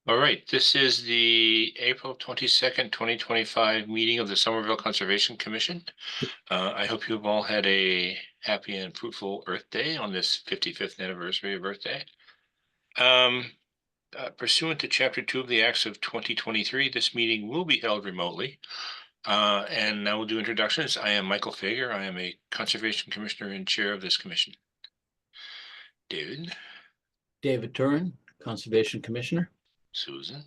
All right, this is the April 22nd, 2025 meeting of the Somerville Conservation Commission. I hope you've all had a happy and fruitful Earth Day on this 55th anniversary of Earth Day. Pursuant to Chapter 2 of the Acts of 2023, this meeting will be held remotely. And now we'll do introductions. I am Michael Fager. I am a Conservation Commissioner and Chair of this commission. David. David Turin, Conservation Commissioner. Susan.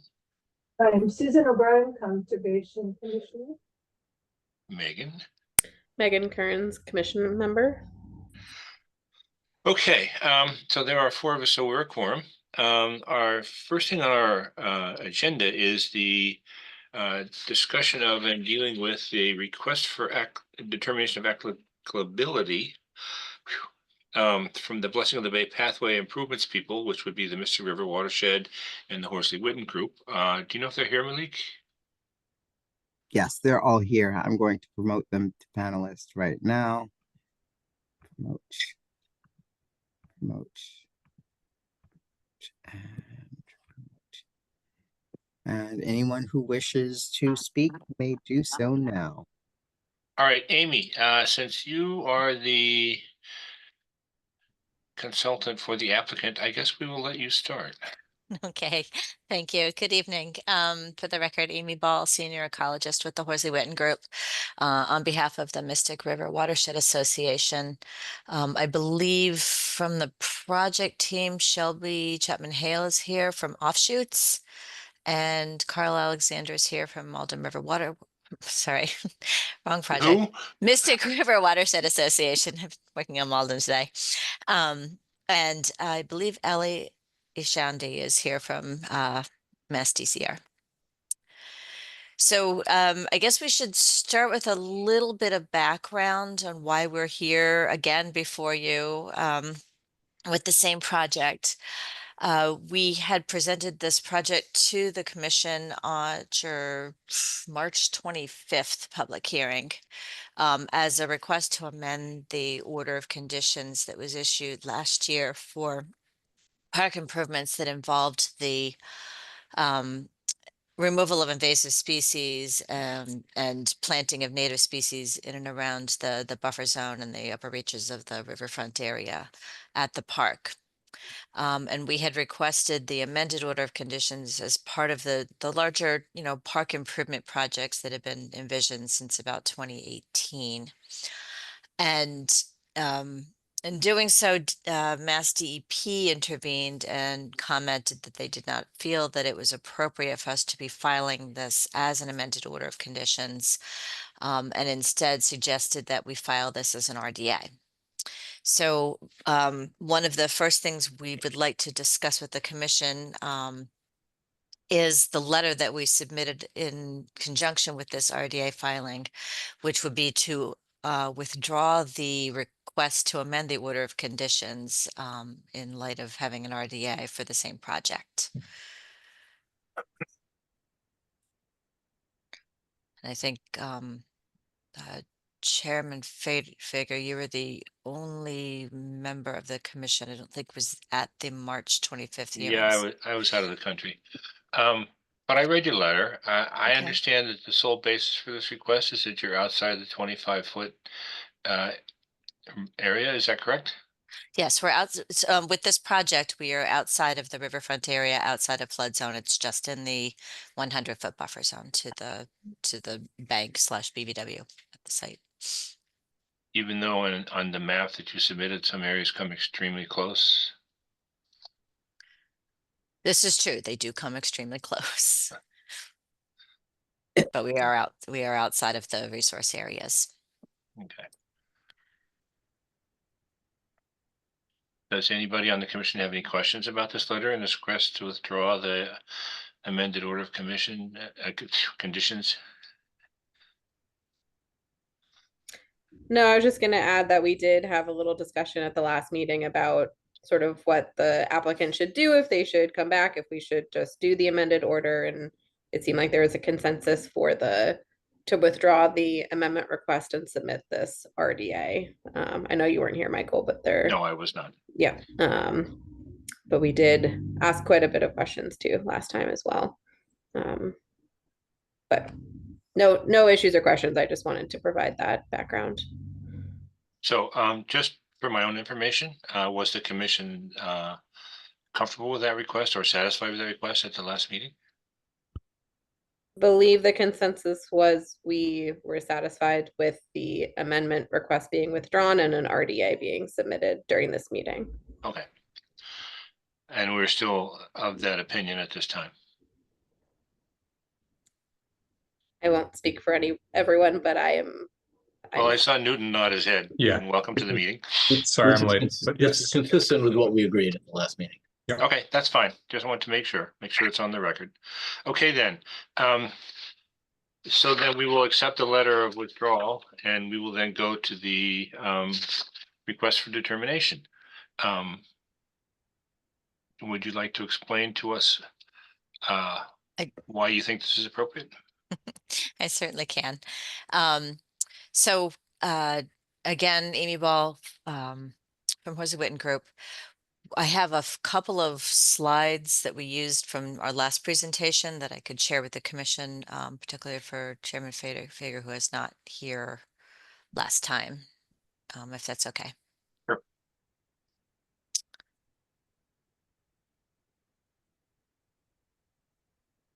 I'm Susan O'Brien, Conservation Commissioner. Megan. Megan Kearns, Commission member. Okay, so there are four of us, so we're a quorum. Our first thing on our agenda is the discussion of and dealing with the request for determination of applicability from the Blessing of the Bay Pathway Improvements people, which would be the Mystic River Watershed and the Horsley Witten Group. Do you know if they're here, Malik? Yes, they're all here. I'm going to promote them to panelists right now. Promote. And anyone who wishes to speak may do so now. All right, Amy, since you are the consultant for the applicant, I guess we will let you start. Okay, thank you. Good evening. For the record, Amy Ball, Senior Ecologist with the Horsley Witten Group, on behalf of the Mystic River Watershed Association. I believe from the project team, Shelby Chapman-Hale is here from Offshoots, and Carl Alexander is here from Malden River Water. Sorry, wrong project. Who? Mystic River Watershed Association. I'm working on Malden today. And I believe Ellie Ishandi is here from Mass DCR. So I guess we should start with a little bit of background on why we're here again before you with the same project. We had presented this project to the commission on your March 25th public hearing as a request to amend the order of conditions that was issued last year for park improvements that involved the removal of invasive species and planting of native species in and around the buffer zone and the upper reaches of the riverfront area at the park. And we had requested the amended order of conditions as part of the larger, park improvement projects that have been envisioned since about 2018. And in doing so, Mass DEP intervened and commented that they did not feel that it was appropriate for us to be filing this as an amended order of conditions, and instead suggested that we file this as an RDA. So one of the first things we would like to discuss with the commission is the letter that we submitted in conjunction with this RDA filing, which would be to withdraw the request to amend the order of conditions in light of having an RDA for the same project. And I think Chairman Fager, you were the only member of the commission I don't think was at the March 25th hearings. Yeah, I was out of the country. But I read your letter. I Okay. understand that the sole basis for this request is that you're outside the 25-foot area. Is that correct? Yes, we're out with this project. We are outside of the riverfront area, outside of flood zone. It's just in the 100-foot buffer zone to the bank / BBW at the site. Even though on the map that you submitted, some areas come extremely close. This is true. They do come extremely close. But we are outside of the resource areas. Okay. Does anybody on the commission have any questions about this letter and this request to withdraw the amended order of conditions? No, I was just going to add that we did have a little discussion at the last meeting about sort of what the applicant should do, if they should come back, if we should just do the amended order. And it seemed like there was a consensus for to withdraw the amendment request and submit this RDA. I know you weren't here, Michael, but there. No, I was not. Yeah. but we did ask quite a bit of questions too last time as well. But no issues or questions. I just wanted to provide that background. So just for my own information, was the commission comfortable with that request or satisfied with that request at the last meeting? Believe the consensus was we were satisfied with the amendment request being withdrawn and an RDA being submitted during this meeting. Okay. And we're still of that opinion at this time. I won't speak for everyone, but Well, I saw Newton nod his head. Yeah. And welcome to the meeting. Sorry, I'm late, but This is yes. consistent with what we agreed at the last meeting. Okay, that's fine. Just want to make sure it's on the record. Okay, then. So then we will accept the letter of withdrawal and we will then go to the request for determination. Would you like to explain to us why you think this is appropriate? I certainly can. So again, Amy Ball from Horsey Witten Group. I have a couple of slides that we used from our last presentation that I could share with the commission, particularly for Chairman Fager, who was not here last time, if that's okay. Sure.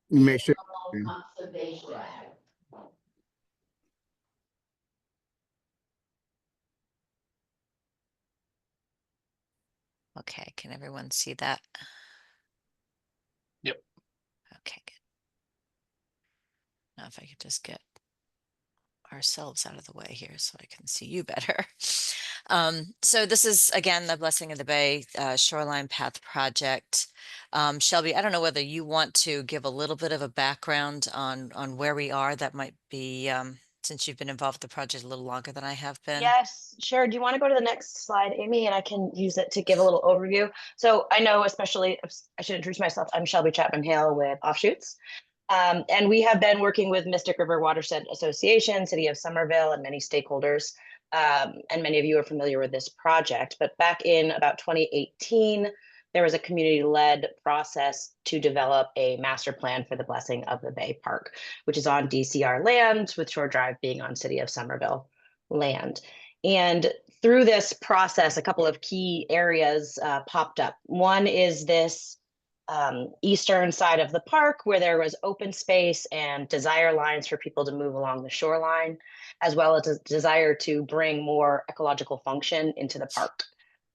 Make sure. Okay, can everyone see that? Yep. Okay, good. Now if I could just get ourselves out of the way here so I can see you better. So this is, again, the Blessing of the Bay Shoreline Path Project. Shelby, I don't know whether you want to give a little bit of a background on where we are. That might be, since you've been involved with the project a little longer than I have been. Yes, sure. Do you want to go to the next slide, Amy? And I can use it to give a little overview. So I know, especially, I should introduce myself. I'm Shelby Chapman Hale with Offshoots. And we have been working with Mystic River Watershed Association, City of Somerville, and many stakeholders. And many of you are familiar with this project. But back in about 2018, there was a community-led process to develop a master plan for the Blessing of the Bay Park, which is on DCR land, with Shore Drive being on City of Somerville land. And through this process, a couple of key areas popped up. One is this eastern side of the park where there was open space and desire lines for people to move along the shoreline, as well as a desire to bring more ecological function into the park.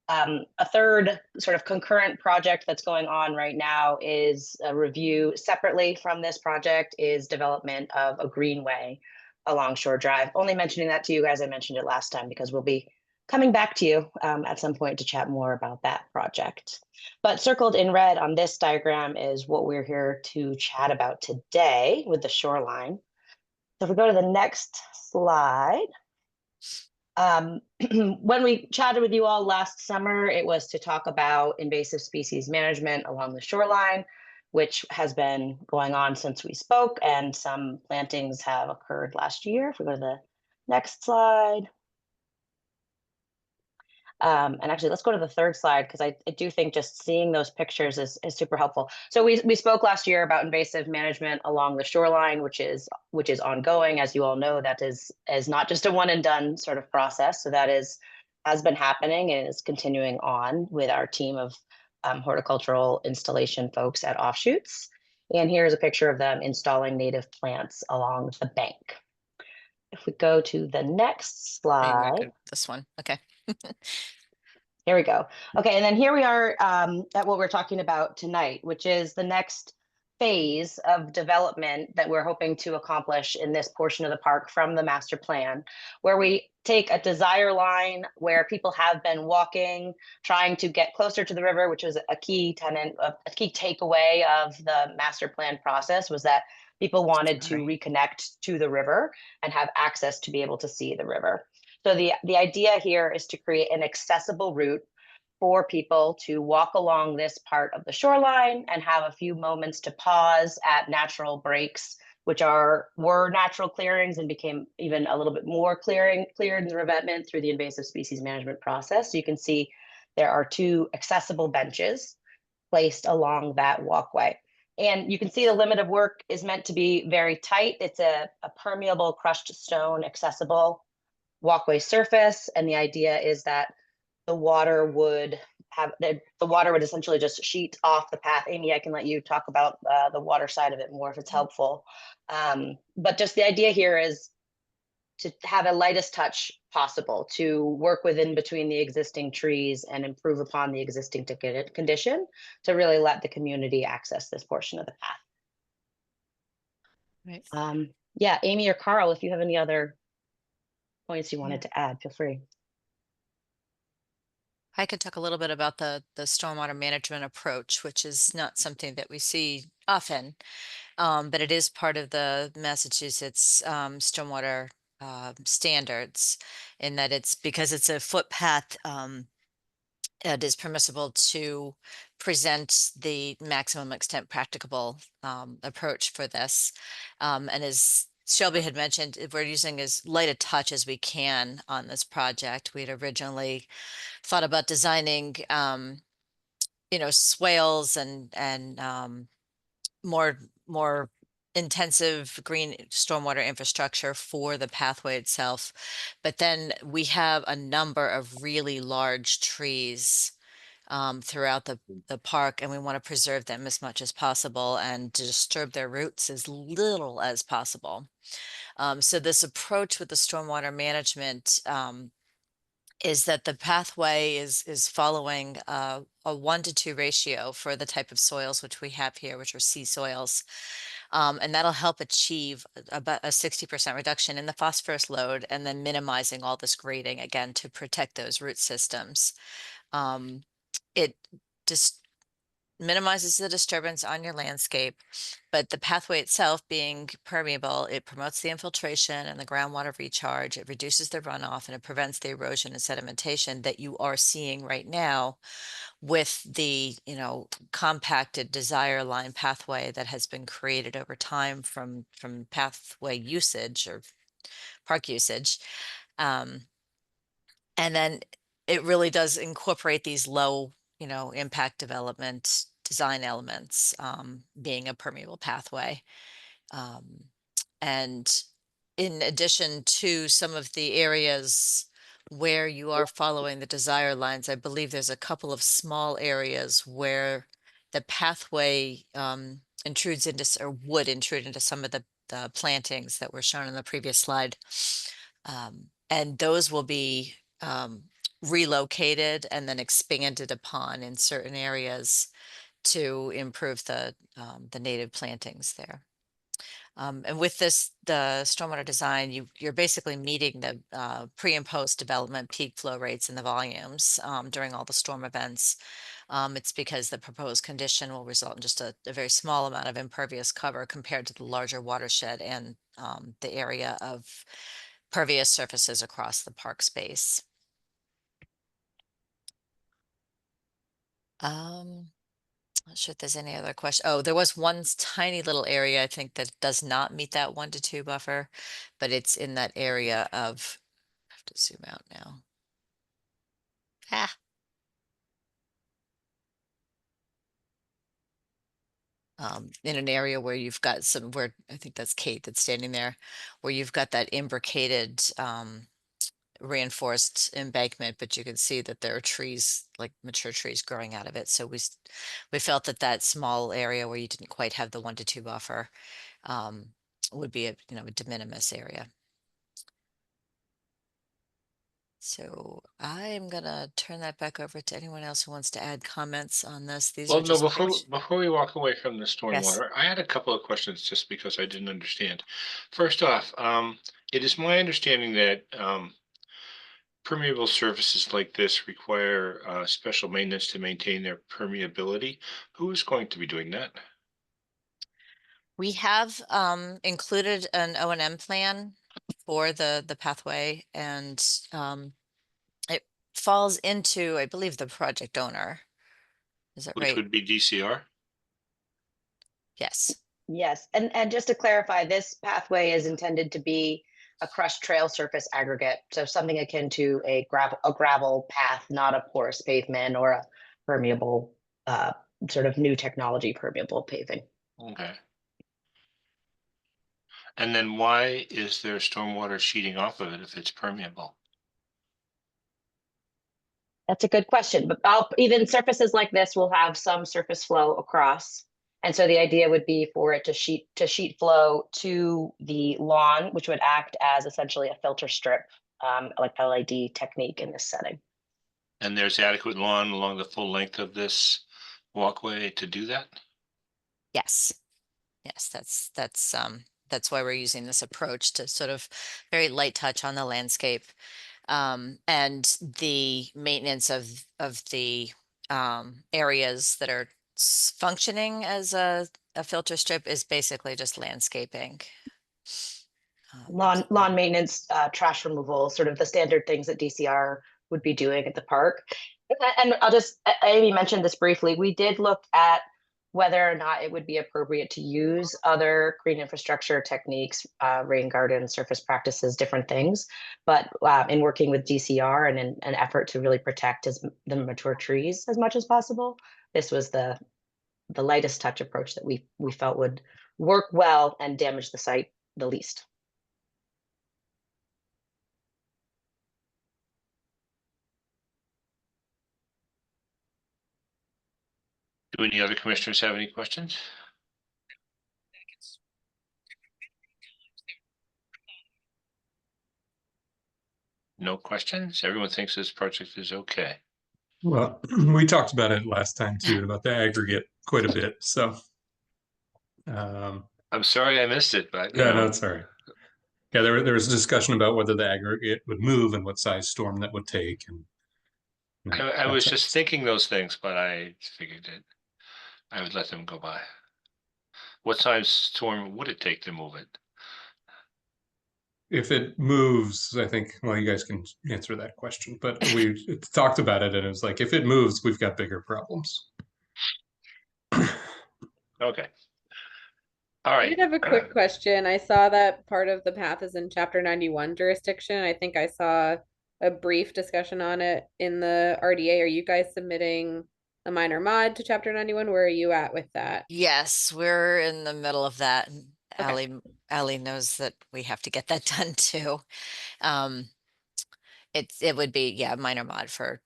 A third sort of concurrent project that's going on right now is a review separately from this project is development of a greenway along Shore Drive. Only mentioning that to you guys, I mentioned it last time because we'll be coming back to you at some point to chat more about that project. But circled in red on this diagram is what we're here to chat about today with the shoreline. So if we go to the next slide. When we chatted with you all last summer, it was to talk about invasive species management along the shoreline, which has been going on since we spoke, and some plantings have occurred last year. If we go to the next slide. And actually, let's go to the third slide, because I do think just seeing those pictures is super helpful. So we spoke last year about invasive management along the shoreline, which is ongoing. As you all know, that is not just a one and done sort of process. So that has been happening and is continuing on with our team of horticultural installation folks at Offshoots. And here's a picture of them installing native plants along the bank. If we go to the next slide. This one, okay. Here we go. Okay, and then here we are at what we're talking about tonight, which is the next phase of development that we're hoping to accomplish in this portion of the park from the master plan, where we take a desire line where people have been walking, trying to get closer to the river, which was a key tenet, a key takeaway of the master plan process, was that people wanted to reconnect to the river and have access to be able to see the river. So the idea here is to create an accessible route for people to walk along this part of the shoreline and have a few moments to pause at natural breaks, which were natural clearings and became even a little bit more cleared in the revetment through the invasive species management process. So you can see there are two accessible benches placed along that walkway. And you can see the limit of work is meant to be very tight. It's a permeable crushed stone accessible walkway surface. And the idea is that the water would essentially just sheet off the path. Amy, I can let you talk about the water side of it more if it's helpful. But just the idea here is to have a lightest touch possible, to work within between the existing trees and improve upon the existing condition to really let the community access this portion of the path. Right. Yeah, Amy or Carl, if you have any other points you wanted to add, feel free. I could talk a little bit about the stormwater management approach, which is not something that we see often, but it is part of the Massachusetts stormwater standards, in that it's because it's a footpath. It is permissible to present the maximum extent practicable approach for this, and as Shelby had mentioned, we're using as light a touch as we can on this project. We had originally thought about designing, swales and more intensive green stormwater infrastructure for the pathway itself. But then we have a number of really large trees throughout the park, and we want to preserve them as much as possible and to disturb their roots as little as possible. So this approach with the stormwater management is that the pathway is following a 1-to-2 ratio for the type of soils which we have here, which are sea soils. And that'll help achieve about a 60% reduction in the phosphorus load, and then minimizing all this grading again to protect those root systems. It just minimizes the disturbance on your landscape, but the pathway itself being permeable, it promotes the infiltration and the groundwater recharge. It reduces the runoff, and it prevents the erosion and sedimentation that you are seeing right now with the, compacted desire line pathway that has been created over time from pathway usage or park usage. And then it really does incorporate these low, impact development design elements, being a permeable pathway. And in addition to some of the areas where you are following the desire lines, I believe there's a couple of small areas where the pathway intrudes into, or would intrude into some of the plantings that were shown in the previous slide. And those will be relocated and then expanded upon in certain areas to improve the native plantings there. And with this, the stormwater design, you're basically meeting the pre and post development peak flow rates and the volumes during all the storm events. It's because the proposed condition will result in just a very small amount of impervious cover compared to the larger watershed and the area of pervious surfaces across the park space. Not sure if there's any other question. Oh, there was one tiny little area, I think, that does not meet that 1-to-2 buffer, but it's in that area of, I have to zoom out now. In an area where you've got where I think that's Kate that's standing there, where you've got that imbricated reinforced embankment, but you can see that there are trees, like mature trees, growing out of it. So we felt that small area where you didn't quite have the 1-to-2 buffer would be a de minimis area. So I'm gonna turn that back over to anyone else who wants to add comments on this. These Well, are no, just before we walk away from the stormwater, I had a couple of questions just because I didn't understand. First off, it is my understanding that permeable surfaces like this require special maintenance to maintain their permeability. Who is going to be doing that? We have included an O&M plan for the pathway, and it falls into, I believe, the project owner. Is that Which right? would be DCR? Yes. Yes, and just to clarify, this pathway is intended to be a crushed trail surface aggregate, so something akin to a gravel path, not a porous pavement or a permeable sort of new technology permeable paving. Okay. And then why is there stormwater sheeting off of it if it's permeable? That's a good question, but even surfaces like this will have some surface flow across. And so the idea would be for it to sheet flow to the lawn, which would act as essentially a filter strip, like LED technique in this setting. And there's adequate lawn along the full length of this walkway to do that? Yes. Yes, that's why we're using this approach to sort of very light touch on the landscape. And the maintenance of the areas that are functioning as a filter strip is basically just landscaping. Lawn maintenance, trash removal, sort of the standard things that DCR would be doing at the park. And Amy mentioned this briefly, we did look at whether or not it would be appropriate to use other green infrastructure techniques, rain garden, surface practices, different things. But in working with DCR and in an effort to really protect the mature trees as much as possible, this was the lightest touch approach that we felt would work well and damage the site the least. Do any other commissioners have any questions? No questions? Everyone thinks this project is okay. Well, we talked about it last time too, about the aggregate quite a bit. So, I'm sorry I missed it, but yeah, no, it's all right. Yeah, there was a discussion about whether the aggregate would move and what size storm that would take. And I was just thinking those things, but I figured that I would let them go by. What size storm would it take to move it? If it moves, I think, well, you guys can answer that question, but we talked about it and it was like, if it moves, we've got bigger problems. Okay. All I right. did have a quick question. I saw that part of the path is in Chapter 91 jurisdiction. I think I saw a brief discussion on it in the RDA. Are you guys submitting a minor mod to Chapter 91? Where are you at with that? Yes, we're in the middle of that. Okay. Ally knows that we have to get that done too. It would be, yeah, minor mod for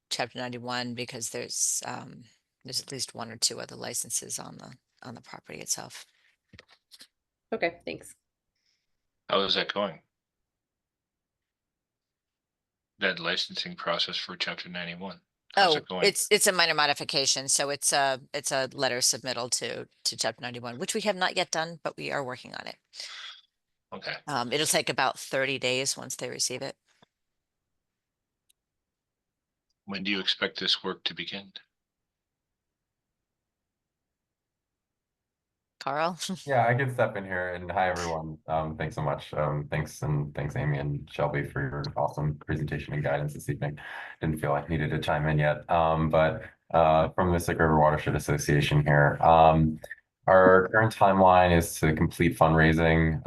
Chapter 91 because there's at least one or two other licenses on the property itself. Okay, thanks. How is that going? That licensing process for Chapter 91. How's it going? It's a minor modification, so it's a letter submittal to Chapter 91, which we have not yet done, but we are working on it. Okay. It'll take about 30 days once they receive it. When do you expect this work to begin? Carl? Yeah, I can step in here and hi everyone. Thanks so much. Thanks Amy and Shelby for your awesome presentation and guidance this evening. Didn't feel I needed to chime in yet. But from the Mystic River Watershed Association here. Our current timeline is to complete fundraising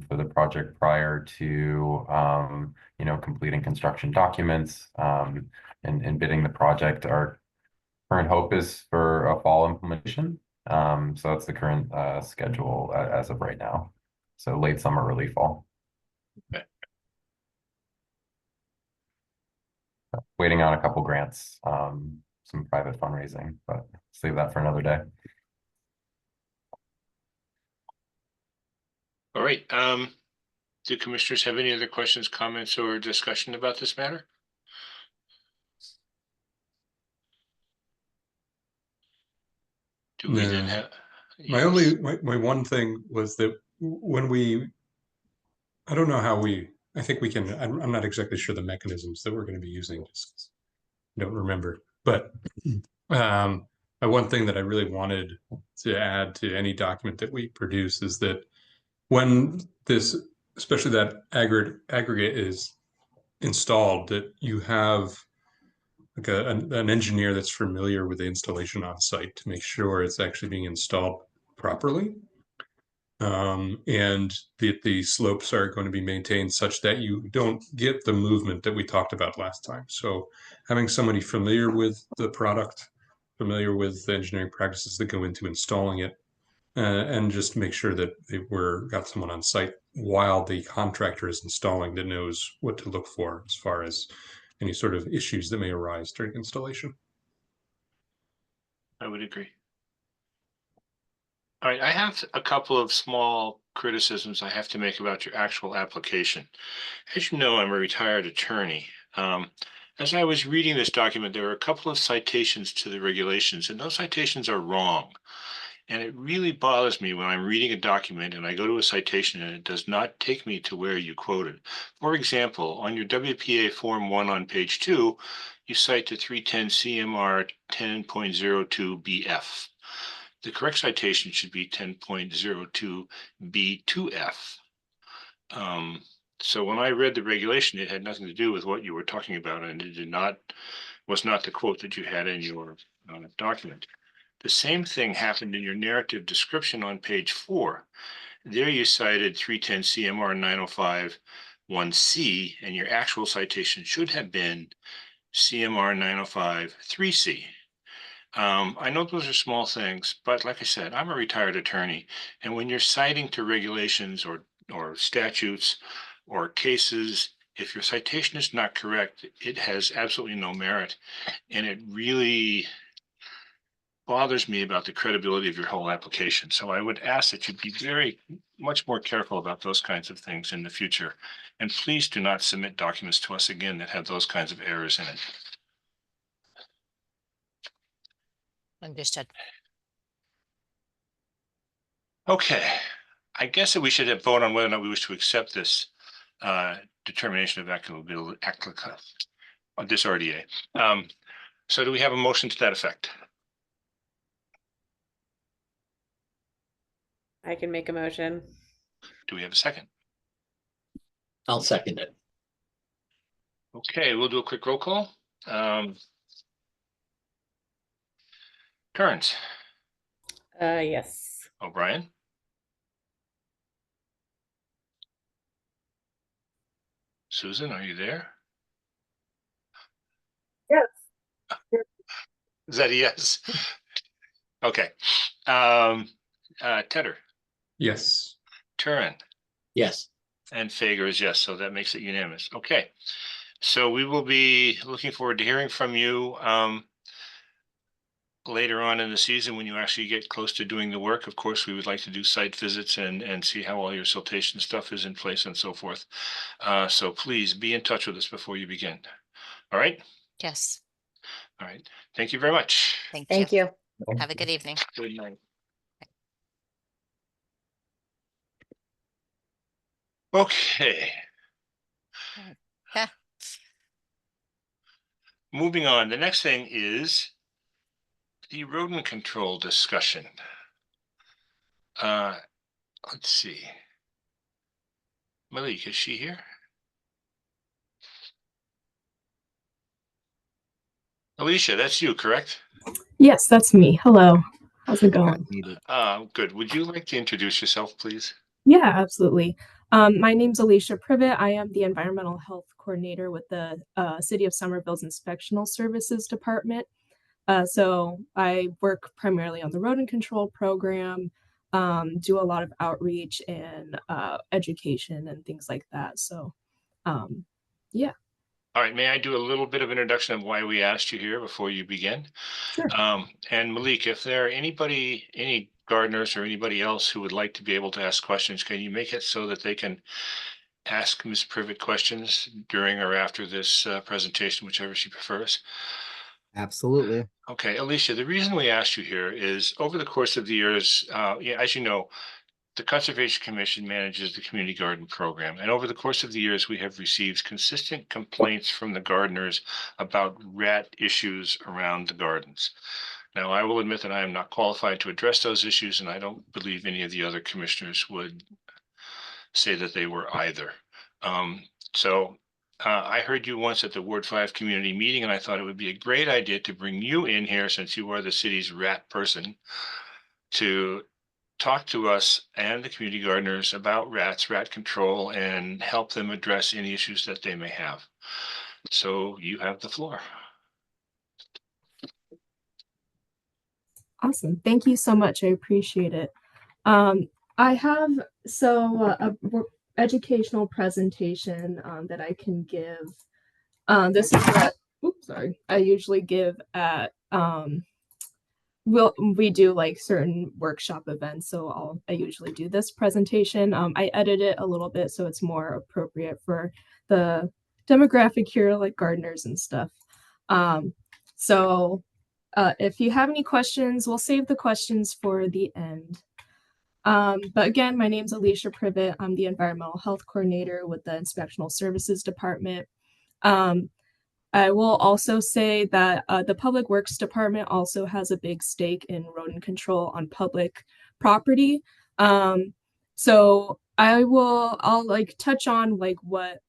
for the project prior to completing construction documents and bidding the project. Our current hope is for a fall implementation. So that's the current schedule as of right now. So late summer, early fall. Okay. Waiting on a couple grants, some private fundraising, but save that for another day. All right. Do commissioners have any other questions, comments, or discussion about this matter? Do we then have? My one thing was that when I don't know how I think we can, I'm not exactly sure the mechanisms that we're going to be using, just don't remember. But one thing that I really wanted to add to any document that we produce is that when this, especially that aggregate is installed, that you have like an engineer that's familiar with the installation on site to make sure it's actually being installed properly. And the slopes are going to be maintained such that you don't get the movement that we talked about last time. So having somebody familiar with the product familiar with the engineering practices that go into installing it, and just make sure that got someone on site while the contractor is installing that knows what to look for as far as any sort of issues that may arise during installation. I would agree. All right, I have a couple of small criticisms I have to make about your actual application. As you know, I'm a retired attorney. As I was reading this document, there were a couple of citations to the regulations, and those citations are wrong. And it really bothers me when I'm reading a document and I go to a citation and it does not take me to where you quoted. For example, on your WPA Form 1 on page 2, you cite to 310 CMR 10.02 BF. The correct citation should be 10.02 B2F. So when I read the regulation, it had nothing to do with what you were talking about, and it was not the quote that you had in your document. The same thing happened in your narrative description on page 4. There you cited 310 CMR 905 1C, and your actual citation should have been CMR 905 3C. I know those are small things, but like I said, I'm a retired attorney, and when you're citing to regulations or statutes or cases, if your citation is not correct, it has absolutely no merit, and it really bothers me about the credibility of your whole application. So I would ask that you be very much more careful about those kinds of things in the future, and please do not submit documents to us again that have those kinds of errors in it. Understood. Okay, I guess that we should have vote on whether or not we wish to accept this determination of applicability, this RDA. So do we have a motion to that effect? I can make a motion. Do we have a second? I'll second it. Okay, we'll do a quick roll call. Kearns, Yes. O'Brien, Susan, are you there? Yes. Is that a yes? Okay. Tedder, Yes. Turin, Yes. and Fager is yes, so that makes it unanimous. Okay. So we will be looking forward to hearing from you later on in the season when you actually get close to doing the work. Of course, we would like to do site visits and see how all your siltation stuff is in place and so forth. So please be in touch with us before you begin. All right? Yes. All right. Thank you very much. Thank you. you. Have a good evening. Good night. Okay. Yeah. Moving on. The next thing is the rodent control discussion. Let's see. Malik, is she here? Alicia, that's you, correct? Yes, that's me. Hello. How's it going? Good. Would you like to introduce yourself, please? Yeah, absolutely. My name's Alicia Privet. I am the Environmental Health Coordinator with the City of Somerville's Inspectional Services Department. So I work primarily on the rodent control program, do a lot of outreach and education and things like that. So, yeah. All right, may I do a little bit of introduction of why we asked you here before you begin? Sure. And Malik, if there are any gardeners or anybody else who would like to be able to ask questions, can you make it so that they can ask Ms. Privet questions during or after this presentation, whichever she prefers? Absolutely. Okay, Alicia, the reason we asked you here is over the course of the years, as you know, the Conservation Commission manages the community garden program, and over the course of the years, we have received consistent complaints from the gardeners about rat issues around the gardens. Now, I will admit that I am not qualified to address those issues, and I don't believe any of the other commissioners would say that they were either. I heard you once at the Ward 5 community meeting, and I thought it would be a great idea to bring you in here, since you are the city's rat person, to talk to us and the community gardeners about rats, rat control, and help them address any issues that they may have. So you have the floor. Awesome. Thank you so much. I appreciate it. I have a educational presentation that I can give. This is what I usually give at we do like certain workshop events, so I usually do this presentation. I edit it a little bit so it's more appropriate for the demographic here, like gardeners and stuff. If you have any questions, we'll save the questions for the end. But again, my name's Alicia Privet. I'm the Environmental Health Coordinator with the Inspectional Services Department. I will also say that the Public Works Department also has a big stake in rodent control on public property. So I'll like touch on like what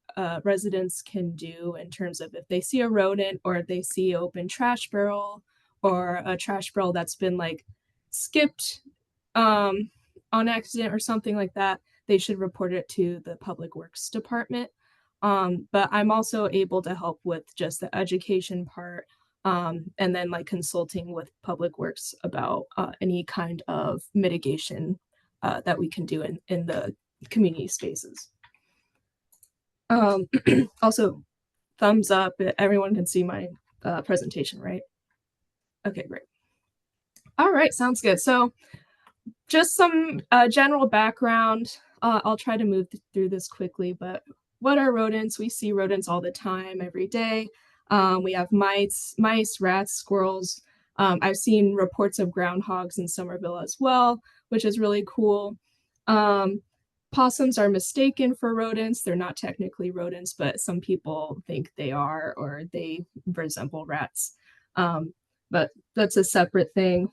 residents can do in terms of if they see a rodent or if they see an open trash barrel or a trash barrel that's been like skipped on accident or something like that, they should report it to the Public Works Department. But I'm also able to help with just the education part, and then like consulting with Public Works about any kind of mitigation that we can do in the community spaces. Also, thumbs up. Everyone can see my presentation, right? Okay, great. All right, sounds good. So just some general background. I'll try to move through this quickly, but what are rodents? We see rodents all the time, every day. We have mice, rats, squirrels. I've seen reports of groundhogs in Somerville as well, which is really cool. Possums are mistaken for rodents. They're not technically rodents, but some people think they are, or they resemble rats. But that's a separate thing.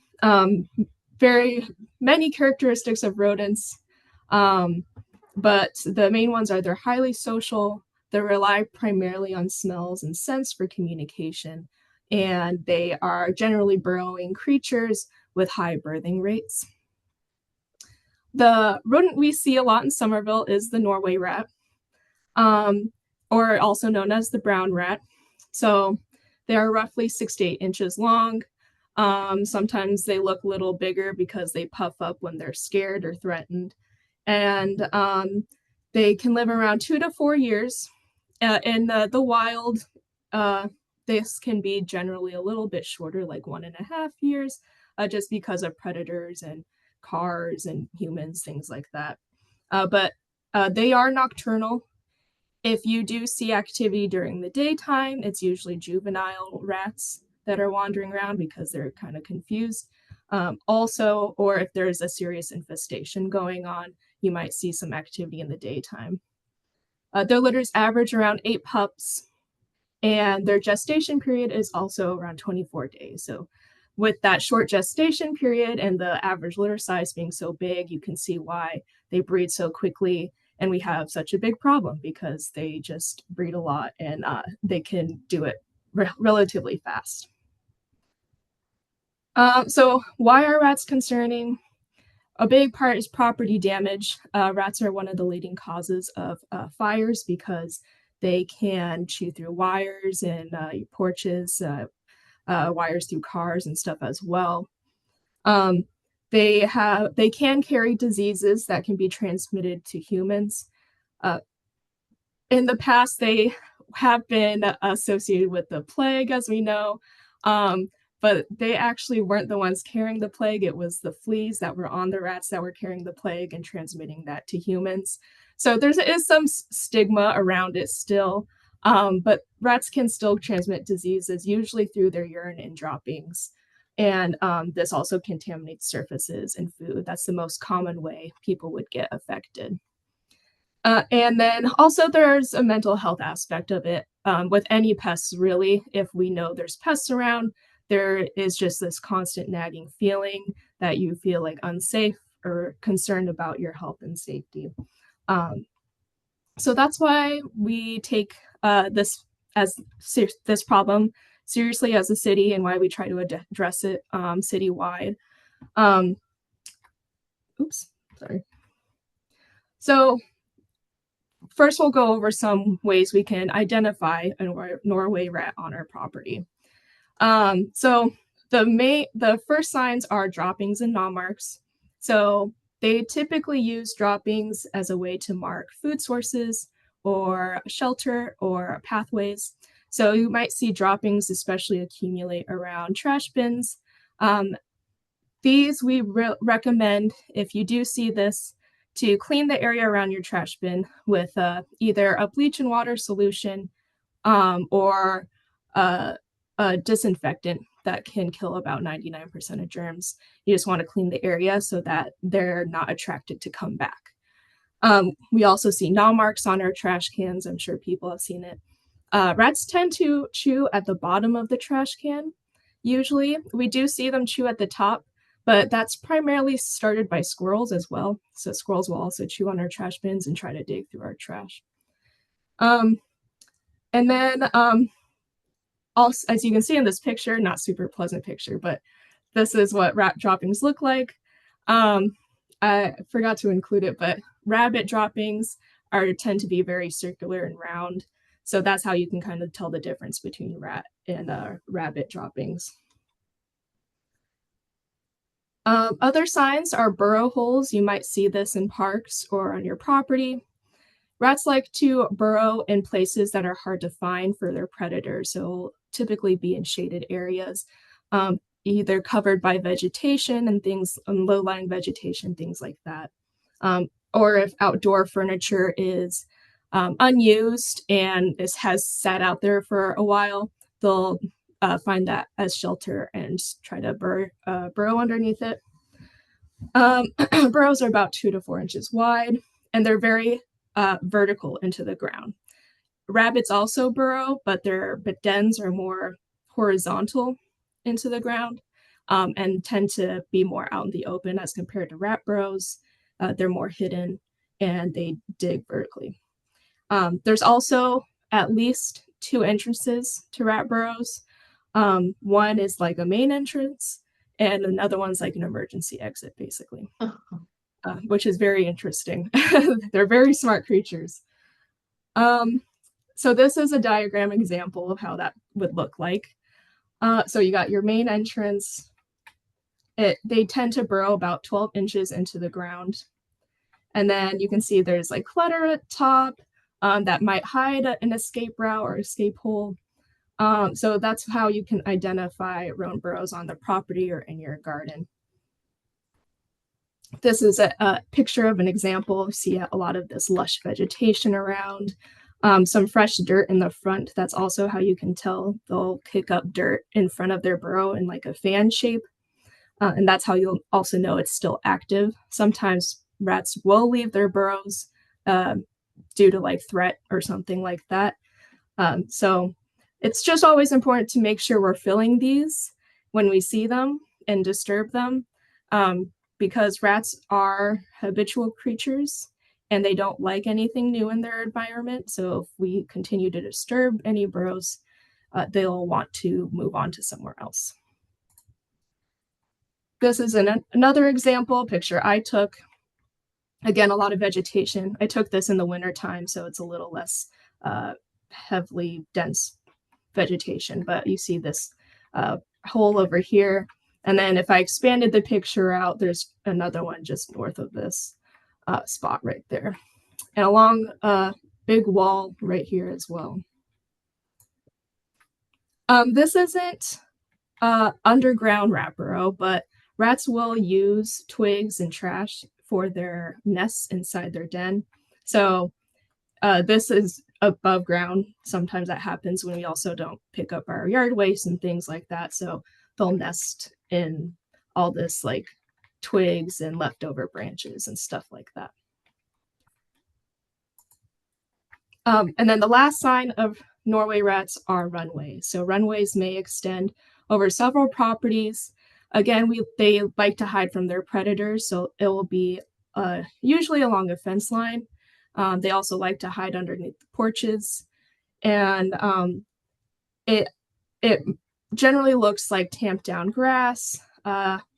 Very many characteristics of rodents. But the main ones are they're highly social, they rely primarily on smells and scents for communication, and they are generally burrowing creatures with high birthing rates. The rodent we see a lot in Somerville is the Norway rat, or also known as the brown rat. So they are roughly 6 to 8 inches long. Sometimes they look a little bigger because they puff up when they're scared or threatened. And they can live around 2 to 4 years. In the wild, this can be generally a little bit shorter, like 1.5 years, just because of predators and cars and humans, things like that. But they are nocturnal. If you do see activity during the daytime, it's usually juvenile rats that are wandering around because they're kind of confused. Also, or if there's a serious infestation going on, you might see some activity in the daytime. Their litters average around 8 pups, and their gestation period is also around 24 days. So with that short gestation period and the average litter size being so big, you can see why they breed so quickly. And we have such a big problem because they just breed a lot and they can do it relatively fast. So why are rats concerning? A big part is property damage. Rats are one of the leading causes of fires because they can chew through wires and porches, wires through cars and stuff as well. They can carry diseases that can be transmitted to humans. In the past, they have been associated with the plague, as we know. But they actually weren't the ones carrying the plague. It was the fleas that were on the rats that were carrying the plague and transmitting that to humans. So there is some stigma around it still, but rats can still transmit diseases, usually through their urine and droppings. And this also contaminates surfaces and food. That's the most common way people would get affected. And then also there's a mental health aspect of it. With any pests, really, if we know there's pests around, there is just this constant nagging feeling that you feel like unsafe or concerned about your health and safety. So that's why we take this problem seriously as a city and why we try to address it citywide. So first we'll go over some ways we can identify a Norway rat on our property. So The first signs are droppings and gnaw marks. So they typically use droppings as a way to mark food sources or shelter or pathways. So you might see droppings especially accumulate around trash bins. These we recommend, if you do see this, to clean the area around your trash bin with either a bleach and water solution or a disinfectant that can kill about 99% of germs. You just want to clean the area so that they're not attracted to come back. We also see gnaw marks on our trash cans. I'm sure people have seen it. Rats tend to chew at the bottom of the trash can. Usually, we do see them chew at the top, but that's primarily started by squirrels as well. So squirrels will also chew on our trash bins and try to dig through our trash. And then also, as you can see in this picture, not super pleasant picture, but this is what rat droppings look like. I forgot to include it, but rabbit droppings tend to be very circular and round. So that's how you can kind of tell the difference between rat and rabbit droppings. Other signs are burrow holes. You might see this in parks or on your property. Rats like to burrow in places that are hard to find for their predators. So typically be in shaded areas, either covered by vegetation and things, low-lying vegetation, things like that. Or if outdoor furniture is unused and has sat out there for a while, they'll find that as shelter and try to burrow underneath it. Burrows are about 2 to 4 inches wide, and they're very vertical into the ground. Rabbits also burrow, but their dens are more horizontal into the ground and tend to be more out in the open as compared to rat burrows. They're more hidden and they dig vertically. There's also at least 2 entrances to rat burrows. One is like a main entrance and another one's like an emergency exit, basically, which is very interesting. They're very smart creatures. So this is a diagram example of how that would look like. So you got your main entrance. They tend to burrow about 12 inches into the ground. And then you can see there's like clutter at top that might hide an escape route or escape hole. So that's how you can identify roan burrows on the property or in your garden. This is a picture of an example. You see a lot of this lush vegetation around. Some fresh dirt in the front. That's also how you can tell they'll kick up dirt in front of their burrow in like a fan shape. And that's how you'll also know it's still active. Sometimes rats will leave their burrows due to like threat or something like that. So it's just always important to make sure we're filling these when we see them and disturb them because rats are habitual creatures and they don't like anything new in their environment. So if we continue to disturb any burrows, they'll want to move on to somewhere else. This is another example picture I took. Again, a lot of vegetation. I took this in the winter time, so it's a little less heavily dense vegetation, but you see this hole over here. And then if I expanded the picture out, there's another one just north of this spot right there. And along a big wall right here as well. This isn't underground rat burrow, but rats will use twigs and trash for their nests inside their den. So this is above ground. Sometimes that happens when we also don't pick up our yard waste and things like that. So they'll nest in all this like twigs and leftover branches and stuff like that. And then the last sign of Norway rats are runways. So runways may extend over several properties. Again, they like to hide from their predators, so it will be usually along a fence line. They also like to hide underneath the porches, and it generally looks like tamped down grass,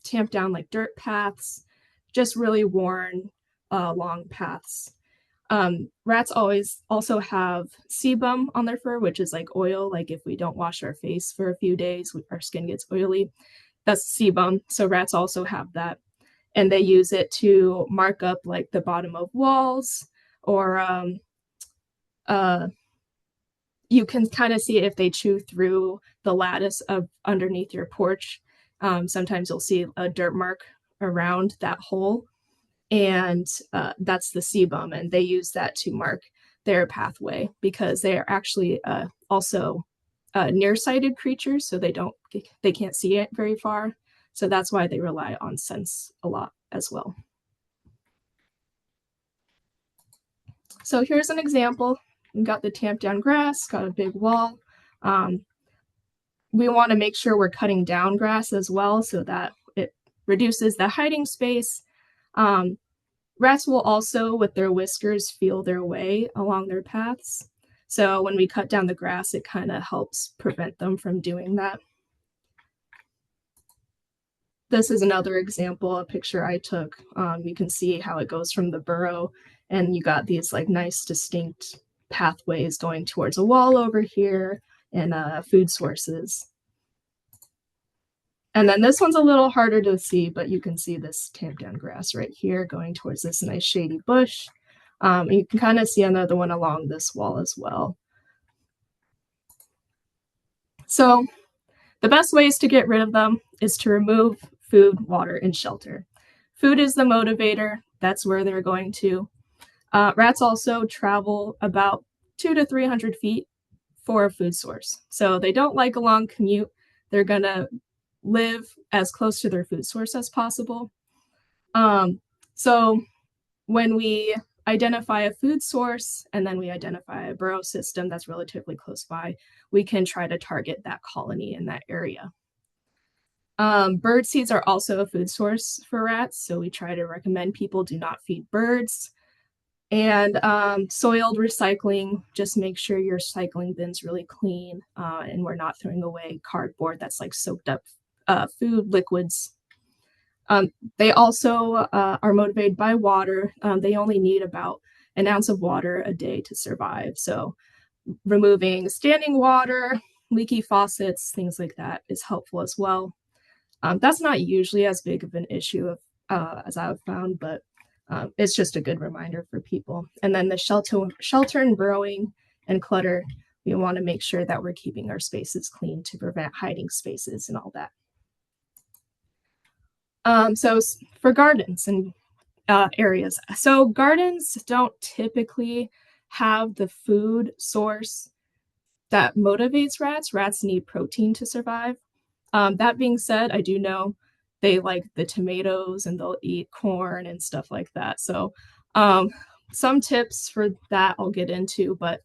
tamped down like dirt paths, just really worn long paths. Rats always also have sebum on their fur, which is like oil. Like if we don't wash our face for a few days, our skin gets oily. That's sebum. So rats also have that. And they use it to mark up like the bottom of walls, or you can kind of see if they chew through the lattice of underneath your porch. Sometimes you'll see a dirt mark around that hole, and that's the sebum, and they use that to mark their pathway because they are actually also nearsighted creatures, so they can't see it very far. So that's why they rely on sense a lot as well. So here's an example. We got the tamped down grass, got a big wall. We want to make sure we're cutting down grass as well so that it reduces the hiding space. Rats will also, with their whiskers, feel their way along their paths. So when we cut down the grass, it kind of helps prevent them from doing that. This is another example, a picture I took. You can see how it goes from the burrow, and you got these like nice distinct pathways going towards a wall over here and food sources. And then this one's a little harder to see, but you can see this tamped down grass right here going towards this nice shady bush. You can kind of see another one along this wall as well. So the best ways to get rid of them is to remove food, water, and shelter. Food is the motivator. That's where they're going to. Rats also travel about 200 to 300 feet for a food source. So they don't like a long commute. They're going to live as close to their food source as possible. So when we identify a food source and then we identify a burrow system that's relatively close by, we can try to target that colony in that area. Bird seeds are also a food source for rats, so we try to recommend people do not feed birds. And soiled recycling, just make sure your recycling bin's really clean and we're not throwing away cardboard that's like soaked up food, liquids. They also are motivated by water. They only need about an ounce of water a day to survive. So removing standing water, leaky faucets, things like that is helpful as well. That's not usually as big of an issue as I've found, but it's just a good reminder for people. And then the shelter and burrowing and clutter, we want to make sure that we're keeping our spaces clean to prevent hiding spaces and all that. So for gardens and areas, so gardens don't typically have the food source that motivates rats. Rats need protein to survive. That being said, I do know they like the tomatoes and they'll eat corn and stuff like that. So some tips for that I'll get into, but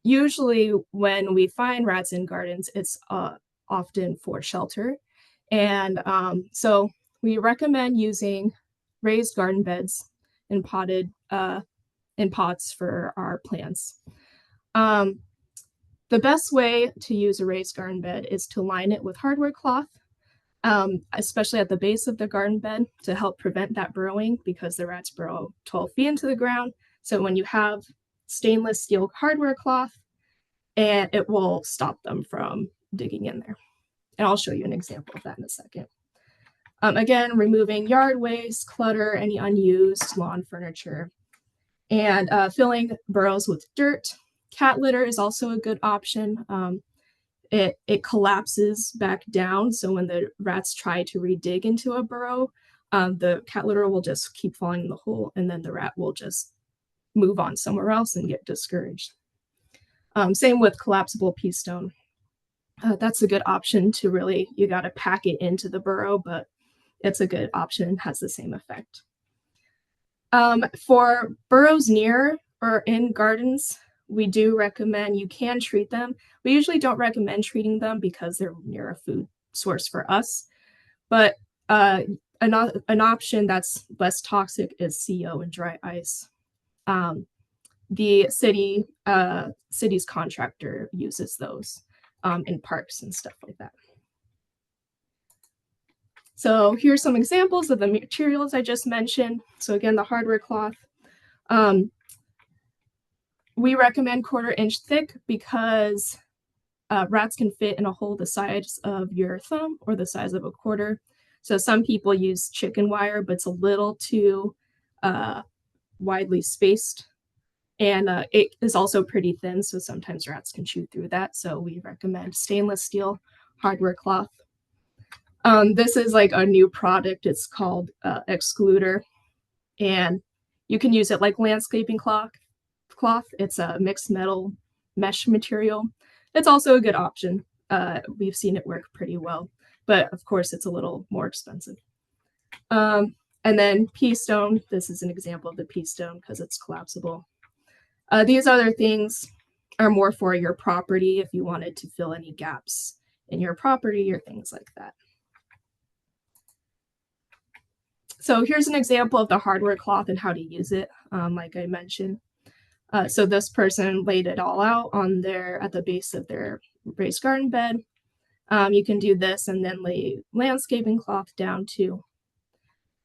usually when we find rats in gardens, it's often for shelter. And so we recommend using raised garden beds and potted in pots for our plants. The best way to use a raised garden bed is to line it with hardwood cloth, especially at the base of the garden bed to help prevent that burrowing because the rats burrow 12 feet into the ground. So when you have stainless steel hardware cloth, and it will stop them from digging in there. And I'll show you an example of that in a second. Again, removing yard waste, clutter, any unused lawn furniture, and filling burrows with dirt. Cat litter is also a good option. It collapses back down, so when the rats try to redig into a burrow, the cat litter will just keep falling in the hole, and then the rat will just move on somewhere else and get discouraged. Same with collapsible pea stone. That's a good option to really, you got to pack it into the burrow, but it's a good option, has the same effect. For burrows near or in gardens, we do recommend you can treat them. We usually don't recommend treating them because they're near a food source for us. But an option that's less toxic is CO and dry ice. The city's contractor uses those in parks and stuff like that. So here's some examples of the materials I just mentioned. So again, the hardware cloth. We recommend 1/4 inch thick because rats can fit in a hole the size of your thumb or the size of a quarter. So some people use chicken wire, but it's a little too widely spaced. And it is also pretty thin, so sometimes rats can chew through that. So we recommend stainless steel hardware cloth. This is like a new product. It's called Excluder, and you can use it like landscaping cloth. It's a mixed metal mesh material. It's also a good option. We've seen it work pretty well, but of course it's a little more expensive. And then pea stone. This is an example of the pea stone because it's collapsible. These other things are more for your property if you wanted to fill any gaps in your property or things like that. So here's an example of the hardware cloth and how to use it, like I mentioned. So this person laid it all out on at the base of their raised garden bed. You can do this and then lay landscaping cloth down too.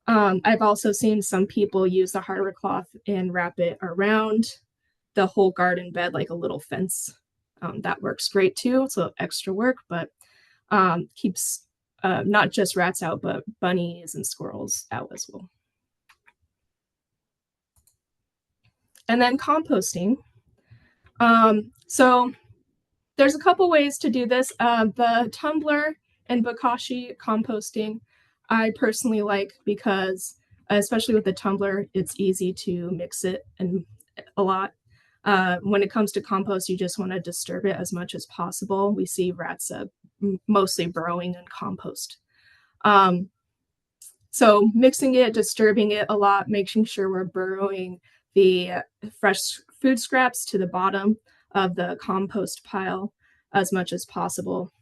I've also seen some people use the hardware cloth and wrap it around the whole garden bed like a little fence. That works great too, so extra work, but keeps not just rats out, but bunnies and squirrels out as well. And then composting. So there's a couple ways to do this. The tumbler and bokashi composting, I personally like because, especially with the tumbler, it's easy to mix it and a lot. When it comes to compost, you just want to disturb it as much as possible. We see rats mostly burrowing in compost. So mixing it, disturbing it a lot, making sure we're burrowing the fresh food scraps to the bottom of the compost pile as much as possible.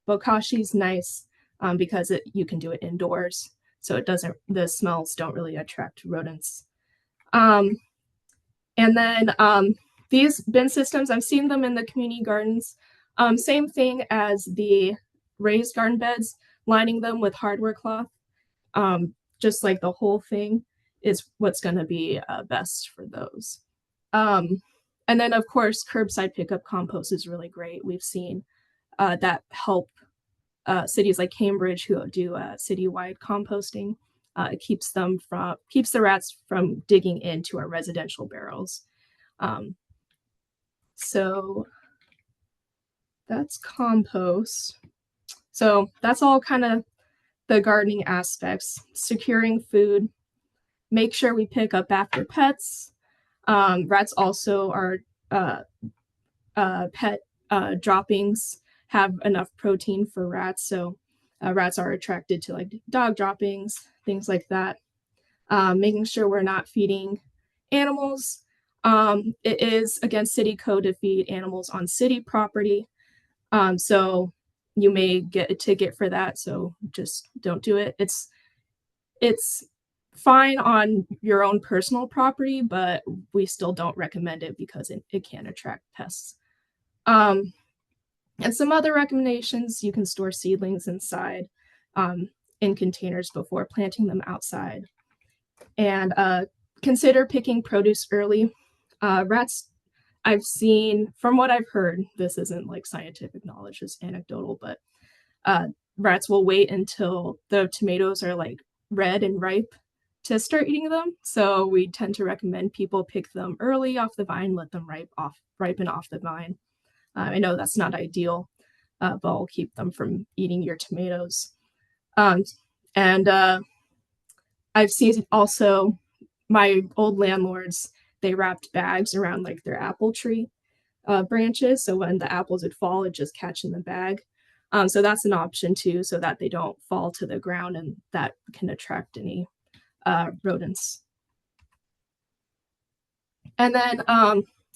Bokashi's nice because you can do it indoors, so the smells don't really attract rodents. And then these bin systems, I've seen them in the community gardens. Same thing as the raised garden beds, lining them with hardware cloth. Just like the whole thing is what's going to be best for those. And then, of course, curbside pickup compost is really great. We've seen that help cities like Cambridge who do citywide composting. It keeps the rats from digging into our residential barrels. So that's compost. So that's all kind of the gardening aspects. Securing food, make sure we pick up after pets. Rats also are pet droppings have enough protein for rats, so rats are attracted to like dog droppings, things like that. Making sure we're not feeding animals. It is against city code to feed animals on city property, so you may get a ticket for that, so just don't do it. It's fine on your own personal property, but we still don't recommend it because it can attract pests. And some other recommendations: you can store seedlings inside in containers before planting them outside. And consider picking produce early. Rats, I've seen, from what I've heard, this isn't like scientific knowledge, it's anecdotal, but rats will wait until the tomatoes are like red and ripe to start eating them. So we tend to recommend people pick them early off the vine, let them ripen off the vine. I know that's not ideal, but I'll keep them from eating your tomatoes. And I've seen also my old landlords, they wrapped bags around like their apple tree branches. So when the apples would fall, it'd just catch in the bag. So that's an option too, so that they don't fall to the ground and that can attract any rodents. And then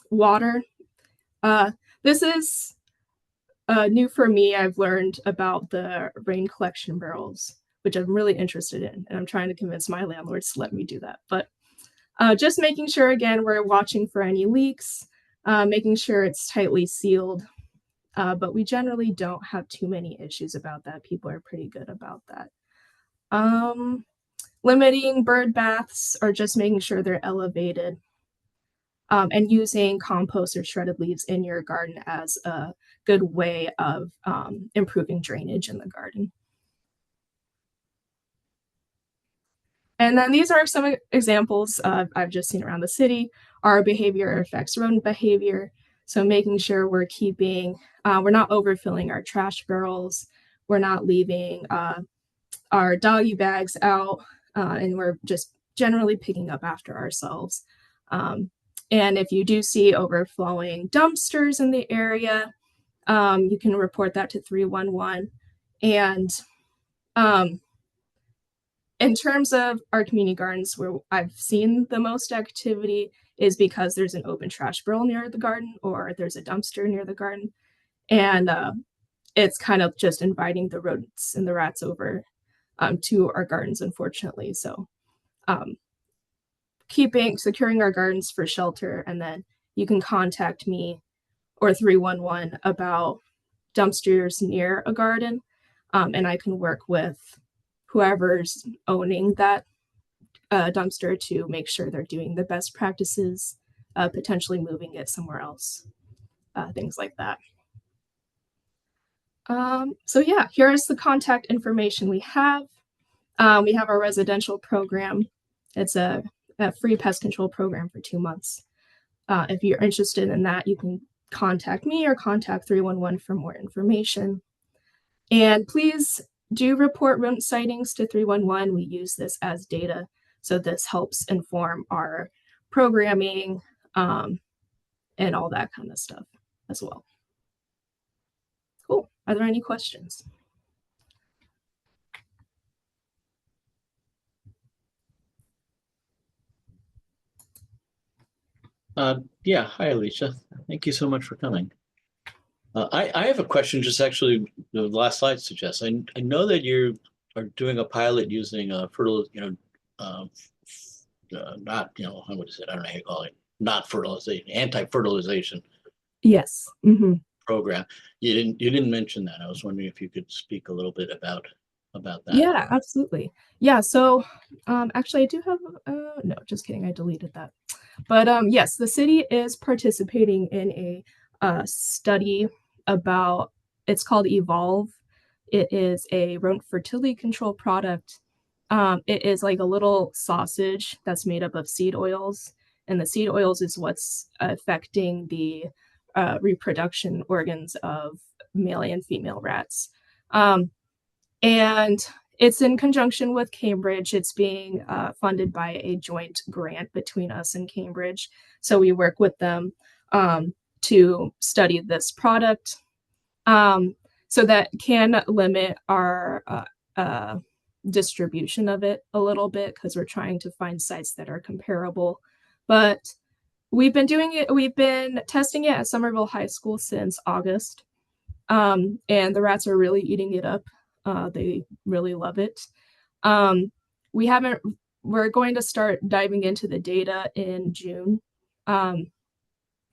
water. This is new for me. I've learned about the rain collection barrels, which I'm really interested in, and I'm trying to convince my landlords to let me do that. But just making sure, again, we're watching for any leaks, making sure it's tightly sealed. But we generally don't have too many issues about that. People are pretty good about that. Limiting bird baths or just making sure they're elevated. And using compost or shredded leaves in your garden as a good way of improving drainage in the garden. And then these are some examples I've just seen around the city. Our behavior affects rodent behavior. So making sure we're keeping, we're not overfilling our trash barrels. We're not leaving our doggy bags out, and we're just generally picking up after ourselves. And if you do see overflowing dumpsters in the area, you can report that to 311. And in terms of our community gardens, where I've seen the most activity is because there's an open trash barrel near the garden or there's a dumpster near the garden. And it's kind of just inviting the rodents and the rats over to our gardens, unfortunately. So securing our gardens for shelter, and then you can contact me or 311 about dumpsters near a garden, and I can work with whoever's owning that dumpster to make sure they're doing the best practices, potentially moving it somewhere else, things like that. So yeah, here's the contact information we have. We have our residential program. It's a free pest control program for 2 months. If you're interested in that, you can contact me or contact 311 for more information. And please do report rodent sightings to 311. We use this as data, so this helps inform our programming and all that kind of stuff as well. Cool. Are there any questions? Yeah, hi Alicia. Thank you so much for coming. I have a question, just actually the last slide suggests. I know that you are doing a pilot using not, what is it? I don't know how you call it. Not fertilization, anti-fertilization. Yes. Mm-hmm. Program. You didn't mention that. I was wondering if you could speak a little bit about that. Yeah, absolutely. Yeah, so actually I do have no, just kidding, I deleted that. But yes, the city is participating in a study about, it's called Evolve. It is a rodent fertility control product. It is like a little sausage that's made up of seed oils, and the seed oils is what's affecting the reproduction organs of male and female rats. And it's in conjunction with Cambridge. It's being funded by a joint grant between us and Cambridge. So we work with them to study this product. So that can limit our distribution of it a little bit, because we're trying to find sites that are comparable. But we've been testing it at Somerville High School since August. And the rats are really eating it up. They really love it. We're going to start diving into the data in June.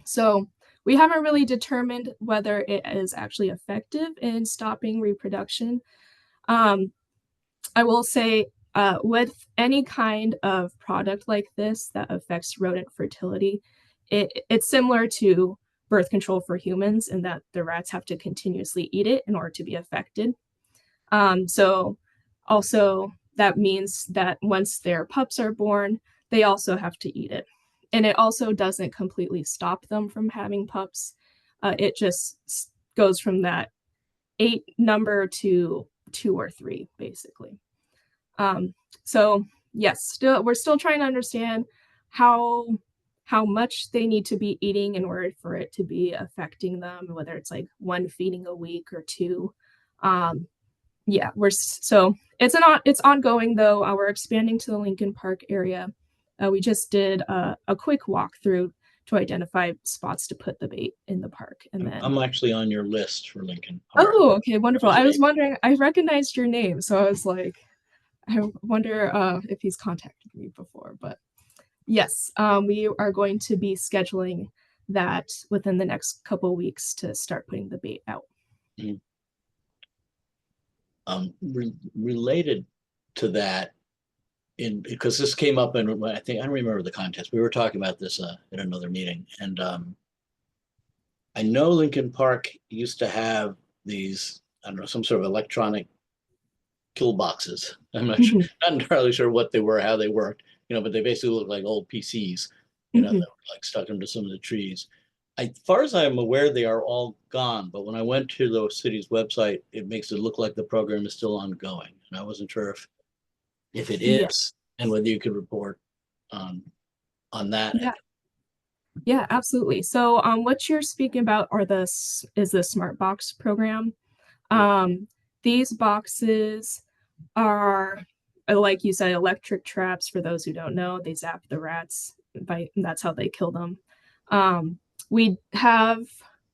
So we haven't really determined whether it is actually effective in stopping reproduction. I will say with any kind of product like this that affects rodent fertility, it's similar to birth control for humans in that the rats have to continuously eat it in order to be affected. So also that means that once their pups are born, they also have to eat it. And it also doesn't completely stop them from having pups. It just goes from that 8 number to 2 or 3, basically. So yes, we're still trying to understand how much they need to be eating in order for it to be affecting them, whether it's like 1 feeding a week or 2. Yeah, it's ongoing though. We're expanding to the Lincoln Park area. We just did a quick walkthrough to identify spots to put the bait in the park, and then I'm actually on your list for Lincoln Park. Oh, okay, wonderful. I was wondering, I recognized your name, so I was like, I wonder if he's contacted me before. But yes, we are going to be scheduling that within the next couple of weeks to start putting the bait out. Mm-hmm. Related to that, because this came up in, I don't remember the context. We were talking about this in another meeting, and I know Lincoln Park used to have these, I don't know, some sort of electronic kill boxes. I'm not sure, not entirely sure what they were, how they worked, but they basically look like old PCs, that were like stuck into some of the trees. As far as I'm aware, they are all gone, but when I went to the city's website, it makes it look like the program is still ongoing. And I wasn't sure if it Yeah. is and whether you could report on that. Yeah. Yeah, absolutely. So what you're speaking about is the Smart Box program. These boxes are, like you said, electric traps. For those who don't know, they zap the rats, that's how they kill them. We have